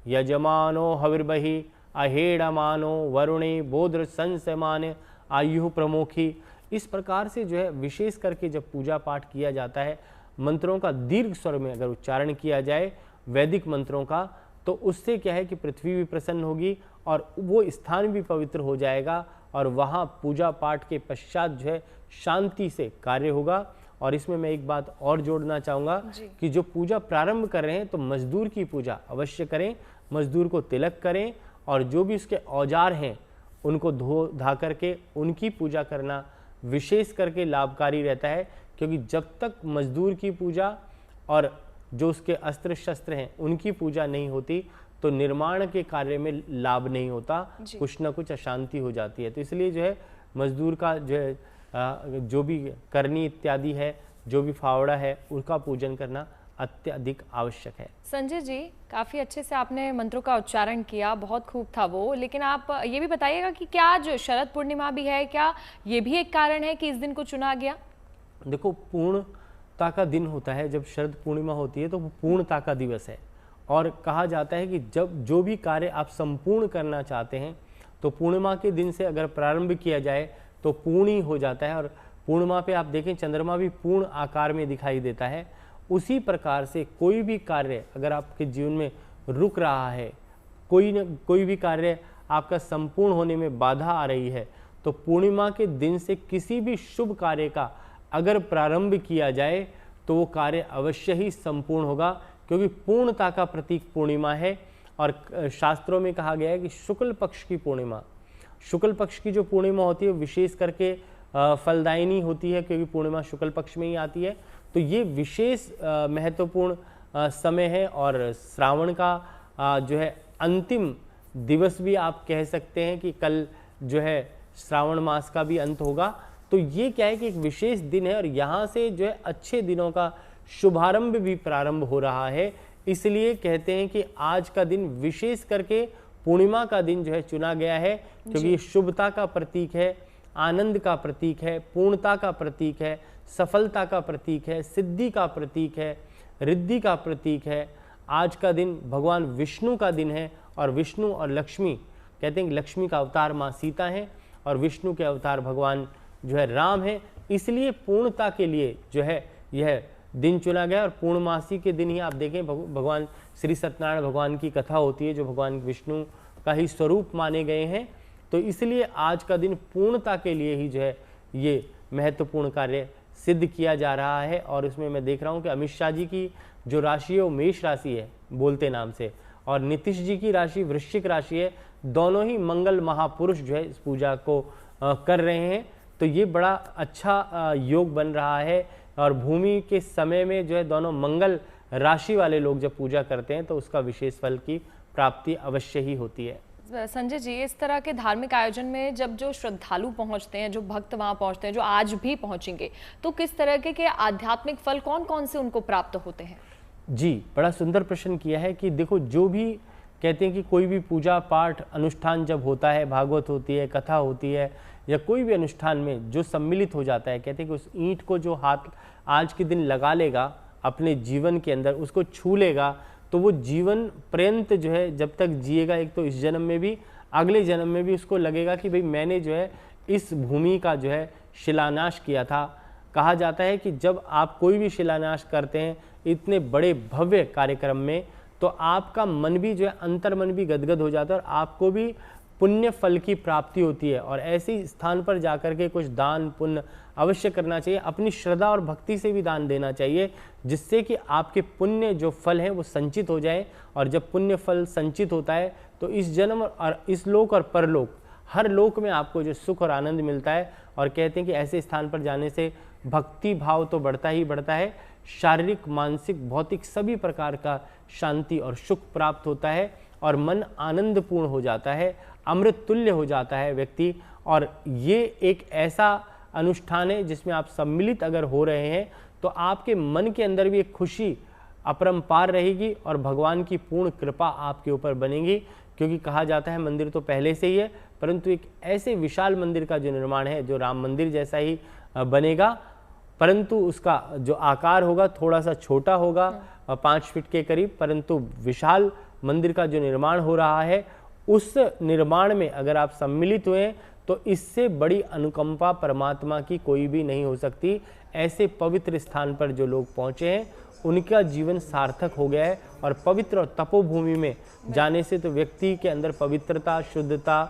यजमानो हविर्बहि अहेड़मानो वरुणे बोध्र संसमान आयु प्रमुखी। इस प्रकार से जो है विशेष करके जब पूजा पाठ किया जाता है, मंत्रों का दीर्घ स्वर में अगर उच्चारण किया जाए वैदिक मंत्रों का, तो उससे क्या है कि पृथ्वी भी प्रसन्न होगी और वो स्थान भी पवित्र हो जाएगा और वहाँ पूजा पाठ के पश्चात जो है शांति से कार्य होगा। और इसमें मैं एक बात और जोड़ना चाहूँगा कि जो पूजा प्रारंभ कर रहे हैं तो मजदूर की पूजा अवश्य करें, मजदूर को तिलक करें और जो भी उसके औजार हैं उनको धो धा करके उनकी पूजा करना विशेष करके लाभकारी रहता है, क्योंकि जब तक मजदूर की पूजा और जो उसके अस्त्र शस्त्र हैं उनकी पूजा नहीं होती तो निर्माण के कार्य में लाभ नहीं होता, कुछ ना कुछ अशांति हो जाती है। तो इसलिए जो है मजदूर का जो है जो भी करनी इत्यादि है, जो भी फावड़ा है, उसका पूजन करना अत्यधिक आवश्यक है। संजय जी, काफ़ी अच्छे से आपने मंत्रों का उच्चारण किया, बहुत खूब था वो, लेकिन आप ये भी बताइएगा कि क्या आज शरद पूर्णिमा भी है, क्या ये भी एक कारण है कि इस दिन को चुना गया? देखो, पूर्णता का दिन होता है, जब शरद पूर्णिमा होती है तो वो पूर्णता का दिवस है और कहा जाता है कि जब जो भी कार्य आप संपूर्ण करना चाहते हैं तो पूर्णिमा के दिन से अगर प्रारंभ किया जाए तो पूर्ण ही हो जाता है। और पूर्णिमा पे आप देखें चंद्रमा भी पूर्ण आकार में दिखाई देता है। उसी प्रकार से कोई भी कार्य अगर आपके जीवन में रुक रहा है, कोई भी कार्य आपका संपूर्ण होने में बाधा आ रही है, तो पूर्णिमा के दिन से किसी भी शुभ कार्य का अगर प्रारंभ किया जाए तो वो कार्य अवश्य ही संपूर्ण होगा, क्योंकि पूर्णता का प्रतीक पूर्णिमा है। और शास्त्रों में कहा गया है कि शुक्ल पक्ष की पूर्णिमा, शुक्ल पक्ष की जो पूर्णिमा होती है विशेष करके फलदायिनी होती है, क्योंकि पूर्णिमा शुक्ल पक्ष में ही आती है। तो ये विशेष महत्वपूर्ण समय है और श्रावण का जो है अंतिम दिवस भी आप कह सकते हैं कि कल जो है श्रावण मास का भी अंत होगा। तो ये क्या है कि एक विशेष दिन है और यहाँ से जो है अच्छे दिनों का शुभारंभ भी प्रारंभ हो रहा है। इसलिए कहते हैं कि आज का दिन विशेष करके पूर्णिमा का दिन जो है चुना गया है, क्योंकि ये शुभता का प्रतीक है, आनंद का प्रतीक है, पूर्णता का प्रतीक है, सफलता का प्रतीक है, सिद्धि का प्रतीक है, रिद्धि का प्रतीक है। आज का दिन भगवान विष्णु का दिन है और विष्णु और लक्ष्मी, कहते हैं कि लक्ष्मी का अवतार माँ सीता है और विष्णु के अवतार भगवान जो है राम है। इसलिए पूर्णता के लिए जो है यह दिन चुना गया। और पूर्णमासी के दिन ही आप देखें भगवान श्री सत्यनारायण भगवान की कथा होती है, जो भगवान विष्णु का ही स्वरूप माने गए हैं। तो इसलिए आज का दिन पूर्णता के लिए ही जो है ये महत्वपूर्ण कार्य सिद्ध किया जा रहा है। और उसमें मैं देख रहा हूँ कि अमित शाह जी की जो राशि है वो मेष राशि है बोलते नाम से, और नीतीश जी की राशि वृश्चिक राशि है। दोनों ही मंगल महापुरुष जो है इस पूजा को कर रहे हैं। तो ये बड़ा अच्छा योग बन रहा है। और भूमि के समय में जो है दोनों मंगल राशि वाले लोग जब पूजा करते हैं तो उसका विशेष फल की प्राप्ति अवश्य ही होती है। संजय जी, इस तरह के धार्मिक आयोजन में जब जो श्रद्धालु पहुंचते हैं, जो भक्त वहां पहुंचते हैं, जो आज भी पहुंचेंगे, तो किस तरह के आध्यात्मिक फल कौन कौन से उनको प्राप्त होते हैं? जी, बड़ा सुंदर प्रश्न किया है कि देखो, जो भी कहते हैं कि कोई भी पूजा पाठ अनुष्ठान जब होता है, भागवत होती है, कथा होती है, या कोई भी अनुष्ठान में जो सम्मिलित हो जाता है, कहते हैं कि उस ईंट को जो हाथ आज के दिन लगा लेगा अपने जीवन के अंदर, उसको छू लेगा, तो वो जीवन पर्यंत जो है जब तक जिएगा, एक तो इस जन्म में भी अगले जन्म में भी उसको लगेगा कि भाई मैंने जो है इस भूमि का जो है शिलान्यास किया था। कहा जाता है कि जब आप कोई भी शिलान्यास करते हैं इतने बड़े भव्य कार्यक्रम में, तो आपका मन भी जो है अंतर मन भी गदगद हो जाता है और आपको भी पुण्य फल की प्राप्ति होती है। और ऐसे स्थान पर जाकर के कुछ दान पुण्य अवश्य करना चाहिए, अपनी श्रद्धा और भक्ति से भी दान देना चाहिए, जिससे कि आपके पुण्य जो फल है वो संचित हो जाए। और जब पुण्य फल संचित होता है तो इस जन्म और इस लोक और परलोक, हर लोक में आपको जो सुख और आनंद मिलता है। और कहते हैं कि ऐसे स्थान पर जाने से भक्ति भाव तो बढ़ता ही बढ़ता है, शारीरिक, मानसिक, भौतिक सभी प्रकार का शांति और सुख प्राप्त होता है और मन आनंदपूर्ण हो जाता है, अमृत तुल्य हो जाता है व्यक्ति। और ये एक ऐसा अनुष्ठान है जिसमें आप सम्मिलित अगर हो रहे हैं तो आपके मन के अंदर भी एक खुशी अपरंपार रहेगी और भगवान की पूर्ण कृपा आपके ऊपर बनेगी। क्योंकि कहा जाता है मंदिर तो पहले से ही है, परंतु एक ऐसे विशाल मंदिर का जो निर्माण है, जो राम मंदिर जैसा ही बनेगा, परंतु उसका जो आकार होगा थोड़ा सा छोटा होगा, 5 फीट के करीब, परंतु विशाल मंदिर का जो निर्माण हो रहा है, उस निर्माण में अगर आप सम्मिलित हुए तो इससे बड़ी अनुकंपा परमात्मा की कोई भी नहीं हो सकती। ऐसे पवित्र स्थान पर जो लोग पहुँचे हैं उनका जीवन सार्थक हो गया है। और पवित्र और तपोभूमि में जाने से तो व्यक्ति के अंदर पवित्रता, शुद्धता,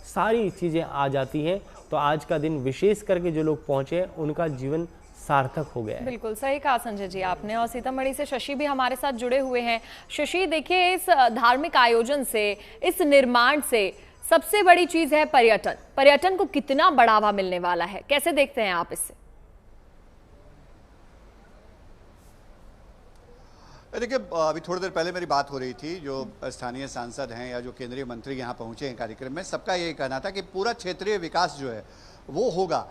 सारी चीज़ें आ जाती हैं। तो आज का दिन विशेष करके जो लोग पहुँचे हैं उनका जीवन सार्थक हो गया है। बिल्कुल सही कहा संजय जी आपने। और सीतामढ़ी से शशि भी हमारे साथ जुड़े हुए हैं। शशि, देखिए, इस धार्मिक आयोजन से, इस निर्माण से सबसे बड़ी चीज है पर्यटन। पर्यटन को कितना बढ़ावा मिलने वाला है, कैसे देखते हैं आप इससे? देखिए, अभी थोड़ी देर पहले मेरी बात हो रही थी, जो स्थानीय सांसद हैं या जो केंद्रीय मंत्री यहाँ पहुँचे हैं कार्यक्रम में, सबका यही कहना था कि पूरा क्षेत्रीय विकास जो है वो होगा।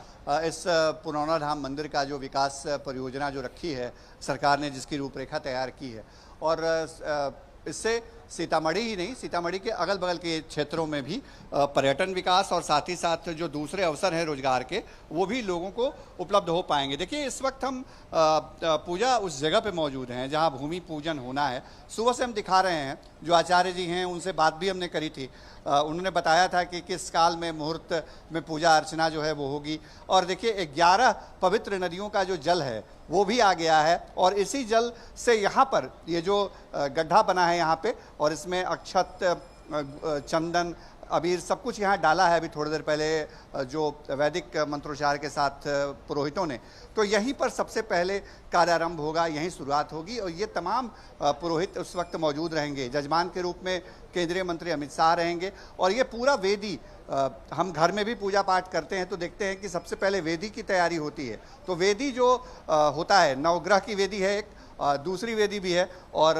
इस पुनौना धाम मंदिर का जो विकास परियोजना जो रखी है सरकार ने, जिसकी रूपरेखा तैयार की है, और इससे सीतामढ़ी ही नहीं, सीतामढ़ी के अगल बगल के क्षेत्रों में भी पर्यटन विकास और साथ ही साथ जो दूसरे अवसर हैं रोजगार के, वो भी लोगों को उपलब्ध हो पाएंगे। देखिए, इस वक्त हम पूजा उस जगह पे मौजूद हैं जहां भूमि पूजन होना है। सुबह से हम दिखा रहे हैं, जो आचार्य जी हैं उनसे बात भी हमने करी थी, उन्होंने बताया था कि किस काल में मुहूर्त में पूजा अर्चना जो है वो होगी। और देखिए, 11 पवित्र नदियों का जो जल है वो भी आ गया है, और इसी जल से यहाँ पर ये जो गड्ढा बना है यहाँ पे, और इसमें अक्षत, चंदन, अबीर सब कुछ यहाँ डाला है अभी थोड़ी देर पहले जो वैदिक मंत्रोच्चार के साथ पुरोहितों ने। तो यहीं पर सबसे पहले कार्यारंभ होगा, यहीं शुरुआत होगी, और ये तमाम पुरोहित उस वक्त मौजूद रहेंगे। जजमान के रूप में केंद्रीय मंत्री अमित शाह रहेंगे। और ये पूरा वेदी, हम घर में भी पूजा पाठ करते हैं तो देखते हैं कि सबसे पहले वेदी की तैयारी होती है। तो वेदी जो होता है, नवग्रह की वेदी है एक, दूसरी वेदी भी है, और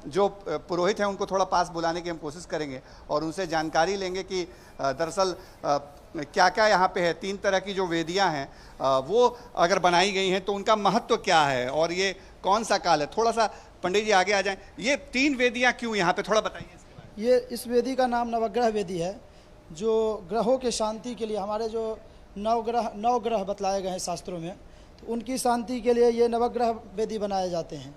जो पुरोहित हैं उनको थोड़ा पास बुलाने की हम कोशिश करेंगे और उनसे जानकारी लेंगे कि दरअसल क्या क्या यहाँ पे है। 3 तरह की जो वेदियाँ हैं वो अगर बनाई गई हैं तो उनका महत्व क्या है और ये कौन सा काल है। थोड़ा सा पंडित जी आगे आ जाएं, ये 3 वेदियाँ क्यों यहाँ पे, थोड़ा बताइए इसके बारे में। ये इस वेदी का नाम नवग्रह वेदी है, जो ग्रहों के शांति के लिए, हमारे जो नौ ग्रह बतलाए गए हैं शास्त्रों में, तो उनकी शांति के लिए ये नवग्रह वेदी बनाए जाते हैं।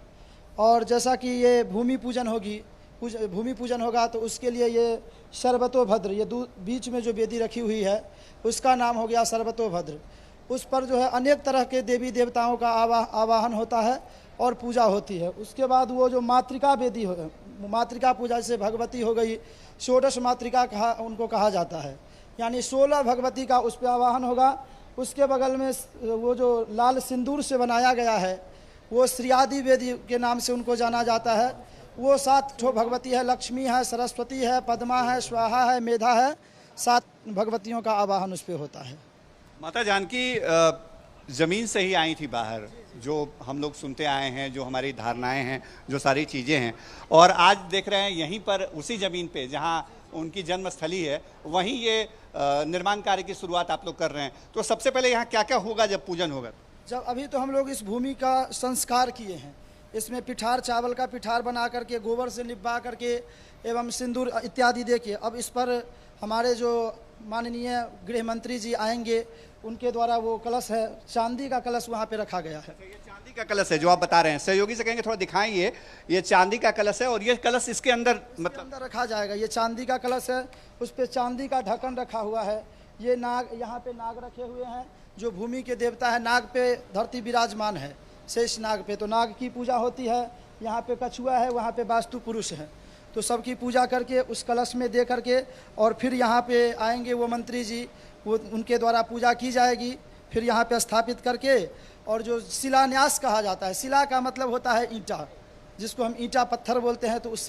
और जैसा कि ये भूमि पूजन होगा तो उसके लिए ये सर्वतोभद्र, ये बीच में जो वेदी रखी हुई है उसका नाम हो गया सर्वतोभद्र। उस पर जो है अनेक तरह के देवी देवताओं का आवाहन होता है और पूजा होती है। उसके बाद वो जो मातृका वेदी हो, मातृका पूजा, जैसे भगवती हो गई, षोडश मातृका उनको कहा जाता है, यानी 16 भगवती का उस पर आवाहन होगा। उसके बगल में वो जो लाल सिंदूर से बनाया गया है वो श्रीयादि वेदी के नाम से उनको जाना जाता है। वो 7 ठो भगवती है, लक्ष्मी है, सरस्वती है, पद्मा है, स्वाहा है, मेधा है, 7 भगवतियों का आवाहन उस पर होता है। माता जानकी ज़मीन से ही आई थी बाहर, जो हम लोग सुनते आए हैं, जो हमारी धारणाएं हैं, जो सारी चीज़ें हैं, और आज देख रहे हैं यहीं पर उसी ज़मीन पे जहां उनकी जन्मस्थली है, वहीं ये निर्माण कार्य की शुरुआत आप लोग कर रहे हैं। तो सबसे पहले यहाँ क्या क्या होगा जब पूजन होगा? जब अभी तो हम लोग इस भूमि का संस्कार किए हैं, इसमें पिठार, चावल का पिठार बना करके, गोबर से निपा करके एवं सिंदूर इत्यादि देखिए। अब इस पर हमारे जो माननीय गृह मंत्री जी आएंगे, उनके द्वारा वो कलश है, चांदी का कलश वहाँ पे रखा गया है। ये चांदी का कलश है जो आप बता रहे हैं, सहयोगी से कहेंगे थोड़ा दिखाएं। ये चांदी का कलश है, और ये कलश इसके अंदर मतलब अंदर रखा जाएगा। ये चांदी का कलश है, उस पर चांदी का ढक्कन रखा हुआ है। ये नाग, यहाँ पे नाग रखे हुए हैं, जो भूमि के देवता है। नाग पे धरती विराजमान है, शेष नाग पे, तो नाग की पूजा होती है। यहाँ पे कछुआ है, वहाँ पे वास्तु पुरुष है, तो सबकी पूजा करके उस कलश में दे करके, और फिर यहाँ पे आएंगे वो मंत्री जी, वो उनके द्वारा पूजा की जाएगी। फिर यहाँ पे स्थापित करके, और जो शिलान्यास कहा जाता है, शिला का मतलब होता है ईंटा, जिसको हम ईंटा पत्थर बोलते हैं, तो उस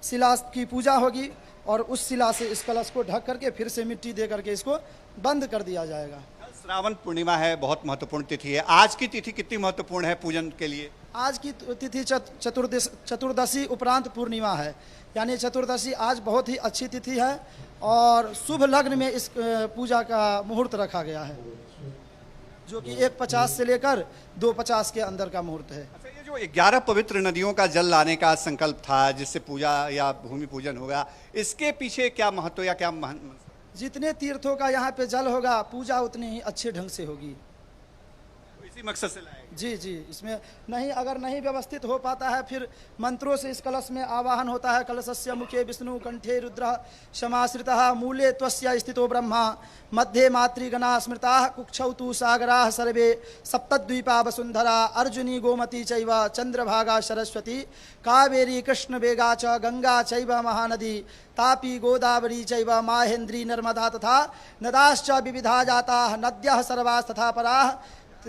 शिला की पूजा होगी, और उस शिला से इस कलश को ढक करके फिर से मिट्टी दे करके इसको बंद कर दिया जाएगा। श्रावण पूर्णिमा है, बहुत महत्वपूर्ण तिथि है। आज की तिथि कितनी महत्वपूर्ण है पूजन के लिए? आज की तिथि चतुर्दशी उपरांत पूर्णिमा है, यानी चतुर्दशी आज बहुत ही अच्छी तिथि है और शुभ लग्न में इस पूजा का मुहूर्त रखा गया है, जो कि 1:50 से लेकर 2:50 के अंदर का मुहूर्त है। अच्छा, ये जो 11 पवित्र नदियों का जल लाने का संकल्प था, जिससे पूजा या भूमि पूजन होगा, इसके पीछे क्या महत्व या क्या जितने तीर्थों का यहाँ पे जल होगा, पूजा उतनी ही अच्छे ढंग से होगी। इसी मकसद से लाए? जी, इसमें नहीं, अगर नहीं व्यवस्थित हो पाता है, फिर मंत्रों से इस कलश में आवाहन होता है। कलशस्य मुखे विष्णु, कंठे रुद्र समाश्रितः, मूले त्वस्य स्थितो ब्रह्मा, मध्ये मातृगणा स्मृता, कुक्षौ तु सागराः सर्वे, सप्तद्वीपा वसुंधरा, अर्जुनी गोमती चैव, चंद्रभागा सरस्वती, कावेरी कृष्णवेगा च, गंगा चैव महानदी, तापी गोदावरी चैव, माहेन्द्री नर्मदा तथा नदाश्च विविधा जाताः, नद्यः सर्वास्तथा पराः।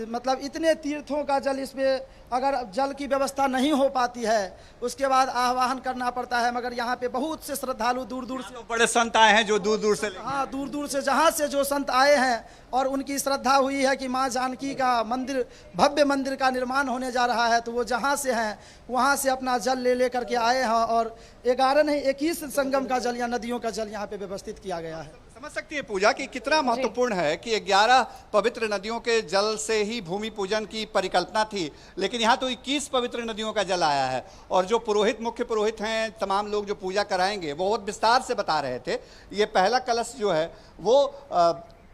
मतलब इतने तीर्थों का जल, इसमें अगर जल की व्यवस्था नहीं हो पाती है, उसके बाद आह्वान करना पड़ता है। मगर यहाँ पे बहुत से श्रद्धालु दूर दूर से, तो बड़े संत आए हैं जो दूर दूर से, हाँ, दूर दूर से जहाँ से जो संत आए हैं और उनकी श्रद्धा हुई है कि माँ जानकी का मंदिर, भव्य मंदिर का निर्माण होने जा रहा है, तो वो जहाँ से हैं वहाँ से अपना जल ले करके आए हैं और 11 नहीं 21 संगम का जल या नदियों का जल यहाँ पे व्यवस्थित किया गया है। समझ सकती है पूजा कि कितना महत्वपूर्ण है कि 11 पवित्र नदियों के जल से ही भूमि पूजन की परिकल्पना थी, लेकिन यहाँ तो 21 पवित्र नदियों का जल आया है। और जो पुरोहित, मुख्य पुरोहित हैं, तमाम लोग जो पूजा कराएंगे, वो बहुत विस्तार से बता रहे थे। ये पहला कलश जो है वो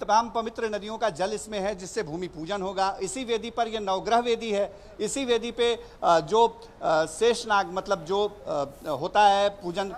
तमाम पवित्र नदियों का जल इसमें है, जिससे भूमि पूजन होगा। इसी वेदी पर, यह नवग्रह वेदी है, इसी वेदी पे जो शेषनाग, मतलब जो होता है पूजन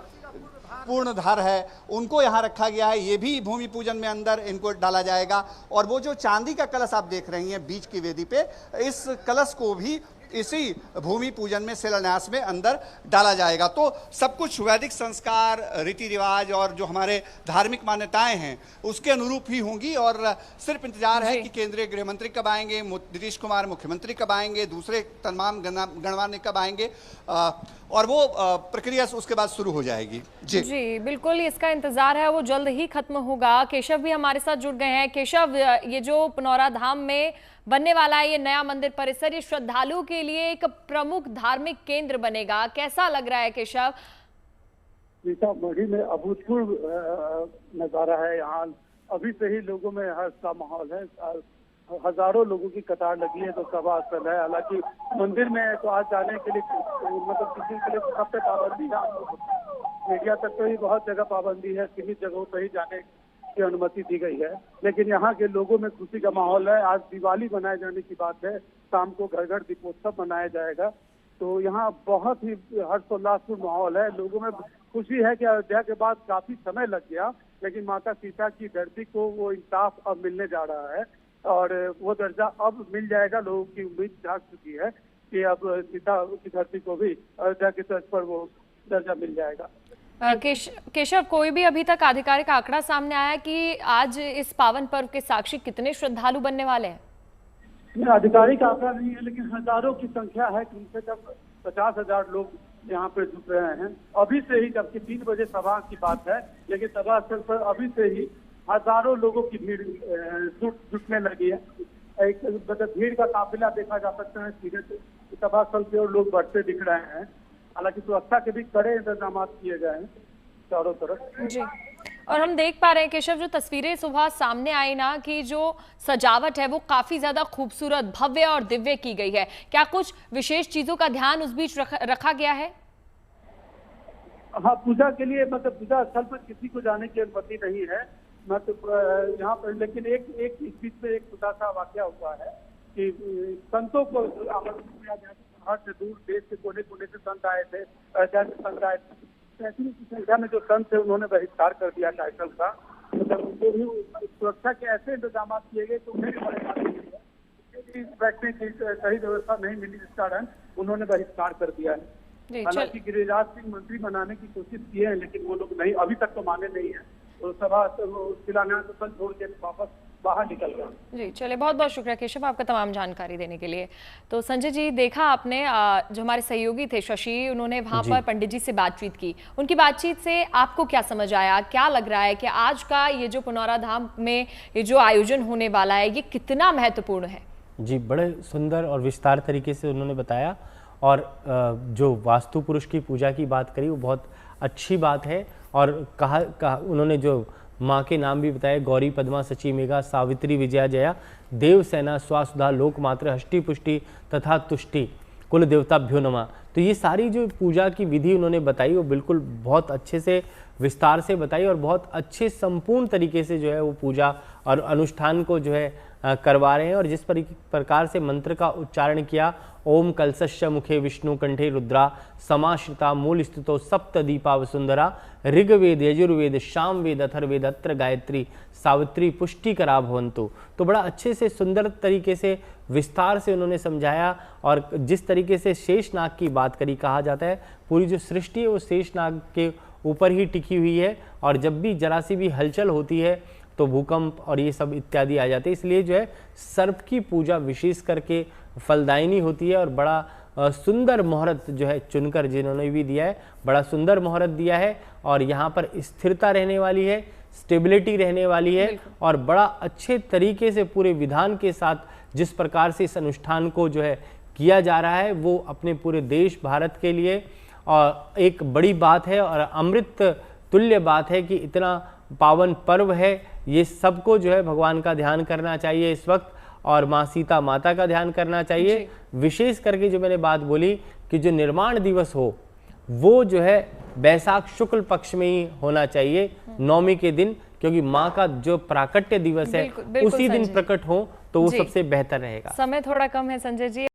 पूर्णधार है, उनको यहाँ रखा गया है। ये भी भूमि पूजन में अंदर इनको डाला जाएगा। और वो जो चांदी का कलश आप देख रही हैं बीच की वेदी पे, इस कलश को भी इसी भूमि पूजन में, शिलान्यास में अंदर डाला जाएगा। तो सब कुछ वैदिक संस्कार, रीति रिवाज और जो हमारे धार्मिक मान्यताएं हैं उसके अनुरूप ही होंगी। और सिर्फ इंतजार है कि केंद्रीय गृह मंत्री कब आएंगे, नीतीश कुमार मुख्यमंत्री कब आएंगे, दूसरे तमाम गणमान्य कब आएंगे, और वो प्रक्रिया उसके बाद शुरू हो जाएगी। जी बिल्कुल, इसका इंतजार है, वो जल्द ही खत्म होगा। केशव भी हमारे साथ जुड़ गए हैं। केशव, ये जो पुनौरा धाम में बनने वाला है ये नया मंदिर परिसर, ये श्रद्धालुओं के लिए एक प्रमुख धार्मिक केंद्र बनेगा, कैसा लग रहा है केशव? सीतामढ़ी में अभूतपूर्व नजारा है। यहाँ अभी से ही लोगों में हर्ष का माहौल है, हजारों लोगों की कतार लगी है, तो सभा स्थल है। हालांकि मंदिर में तो आज जाने के लिए, मतलब किसी के लिए सब पे पाबंदी है, मीडिया तक तो ही बहुत जगह पाबंदी है, सीमित जगहों पर ही जाने की अनुमति दी गई है। लेकिन यहाँ के लोगों में खुशी का माहौल है। आज दिवाली मनाए जाने की बात है, शाम को घर घर दीपोत्सव मनाया जाएगा। तो यहाँ बहुत ही हर्षोल्लासपूर्ण माहौल है, लोगों में खुशी है कि अयोध्या के बाद काफी समय लग गया, लेकिन माता सीता की धरती को वो इंसाफ अब मिलने जा रहा है और वो दर्जा अब मिल जाएगा। लोगों की उम्मीद जाग चुकी है कि अब सीता की धरती को भी अयोध्या के तर्ज पर वो दर्जा मिल जाएगा। केशव, कोई भी अभी तक आधिकारिक आंकड़ा सामने आया कि आज इस पावन पर्व के साक्षी कितने श्रद्धालु बनने वाले हैं? आधिकारिक आंकड़ा नहीं है, लेकिन हजारों की संख्या है। कम से कम 50,000 लोग यहाँ पे जुट रहे हैं अभी से ही, जबकि 3 बजे सभा की बात है, लेकिन सभा स्थल पर अभी से ही हजारों लोगों की भीड़ जुटने लगी है। एक भीड़ का काफिला देखा जा सकता है, सीधे सभा स्थल की ओर लोग बढ़ते दिख रहे हैं। हालांकि सुरक्षा के भी कड़े इंतजाम किए गए हैं चारों तरफ। जी, और हम देख पा रहे हैं केशव, जो तस्वीरें सुबह सामने आई ना, कि जो सजावट है वो काफी ज्यादा खूबसूरत, भव्य और दिव्य की गई है। क्या कुछ विशेष चीजों का ध्यान उस बीच रखा गया है? हाँ, पूजा के लिए, मतलब पूजा स्थल पर किसी को जाने की अनुमति नहीं है, मतलब यहाँ पर। लेकिन एक इस बीच में एक छोटा सा वाकया हुआ है कि संतों को आमंत्रित किया गया, बाहर से दूर देश के कोने कोने से संत आए थे, अयोध्या से संत आए थे। सैकड़ों की संख्या में जो संत थे उन्होंने बहिष्कार कर दिया कार्यक्रम का। मतलब उनको भी सुरक्षा के ऐसे इंतजाम किए गए तो उन्हें भी परेशानी, बैठने की सही व्यवस्था नहीं मिली, जिस कारण उन्होंने बहिष्कार कर दिया है। हालांकि गिरिराज सिंह मंत्री मनाने की कोशिश किए हैं, लेकिन वो लोग नहीं, अभी तक तो माने नहीं है। तो सभा शिलान्यास स्थल छोड़ के वापस बाहर निकल गए। जी चलिए, बहुत बहुत शुक्रिया केशव आपका तमाम जानकारी देने के लिए। तो संजय जी, देखा आपने जो हमारे सहयोगी थे शशि, उन्होंने वहां पर पंडित जी से बातचीत की। उनकी बातचीत से आपको क्या समझ आया, क्या लग रहा है कि आज का ये जो पुनौरा धाम में ये जो आयोजन होने वाला है ये कितना महत्वपूर्ण है? जी, बड़े सुंदर और विस्तार तरीके से उन्होंने बताया, और जो वास्तु पुरुष की पूजा की बात करी वो बहुत अच्छी बात है। और कहा उन्होंने जो माँ के नाम भी बताए, गौरी, पद्मा, सची, मेघा, सावित्री, विजया, जया, देवसेना, स्वासुधा, लोकमात्र, हष्टि पुष्टि तथा तुष्टि, कुल देवताभ्यो नमः। तो ये सारी जो पूजा की विधि उन्होंने बताई वो बिल्कुल बहुत अच्छे से विस्तार से बताई, और बहुत अच्छे संपूर्ण तरीके से जो है वो पूजा और अनुष्ठान को जो है करवा रहे हैं। और जिस प्रकार से मंत्र का उच्चारण किया, ओम कलशस्य मुखे विष्णु कंठे रुद्रा समाश्रिता मूल स्थितो सप्त दीपा वसुंधरा ऋग्वेद यजुर्वेद सामवेद अथर्वेद अत्र गायत्री सावित्री पुष्टिकरा भवन्तु। तो बड़ा अच्छे से सुंदर तरीके से विस्तार से उन्होंने समझाया। और जिस तरीके से शेषनाग की बात करी, कहा जाता है पूरी जो सृष्टि है वो शेषनाग के ऊपर ही टिकी हुई है, और जब भी जरा सी भी हलचल होती है तो भूकंप और ये सब इत्यादि आ जाते हैं। इसलिए जो है सर्प की पूजा विशेष करके फलदायिनी होती है। और बड़ा सुंदर मुहूर्त जो है चुनकर जिन्होंने भी दिया है, बड़ा सुंदर मुहूर्त दिया है, और यहाँ पर स्थिरता रहने वाली है, स्टेबिलिटी रहने वाली है, और बड़ा अच्छे तरीके से पूरे विधान के साथ जिस प्रकार से इस अनुष्ठान को जो है किया जा रहा है वो अपने पूरे देश भारत के लिए और एक बड़ी बात है, और अमृत तुल्य बात है कि इतना पावन पर्व है। ये सबको जो है भगवान का ध्यान करना चाहिए इस वक्त, और माँ सीता माता का ध्यान करना चाहिए। विशेष करके जो मैंने बात बोली कि जो निर्माण दिवस हो वो जो है बैसाख शुक्ल पक्ष में ही होना चाहिए, नवमी के दिन, क्योंकि माँ का जो प्राकट्य दिवस है बिल्कुल उसी दिन प्रकट हो तो वो सबसे बेहतर रहेगा। समय थोड़ा कम है संजय जी।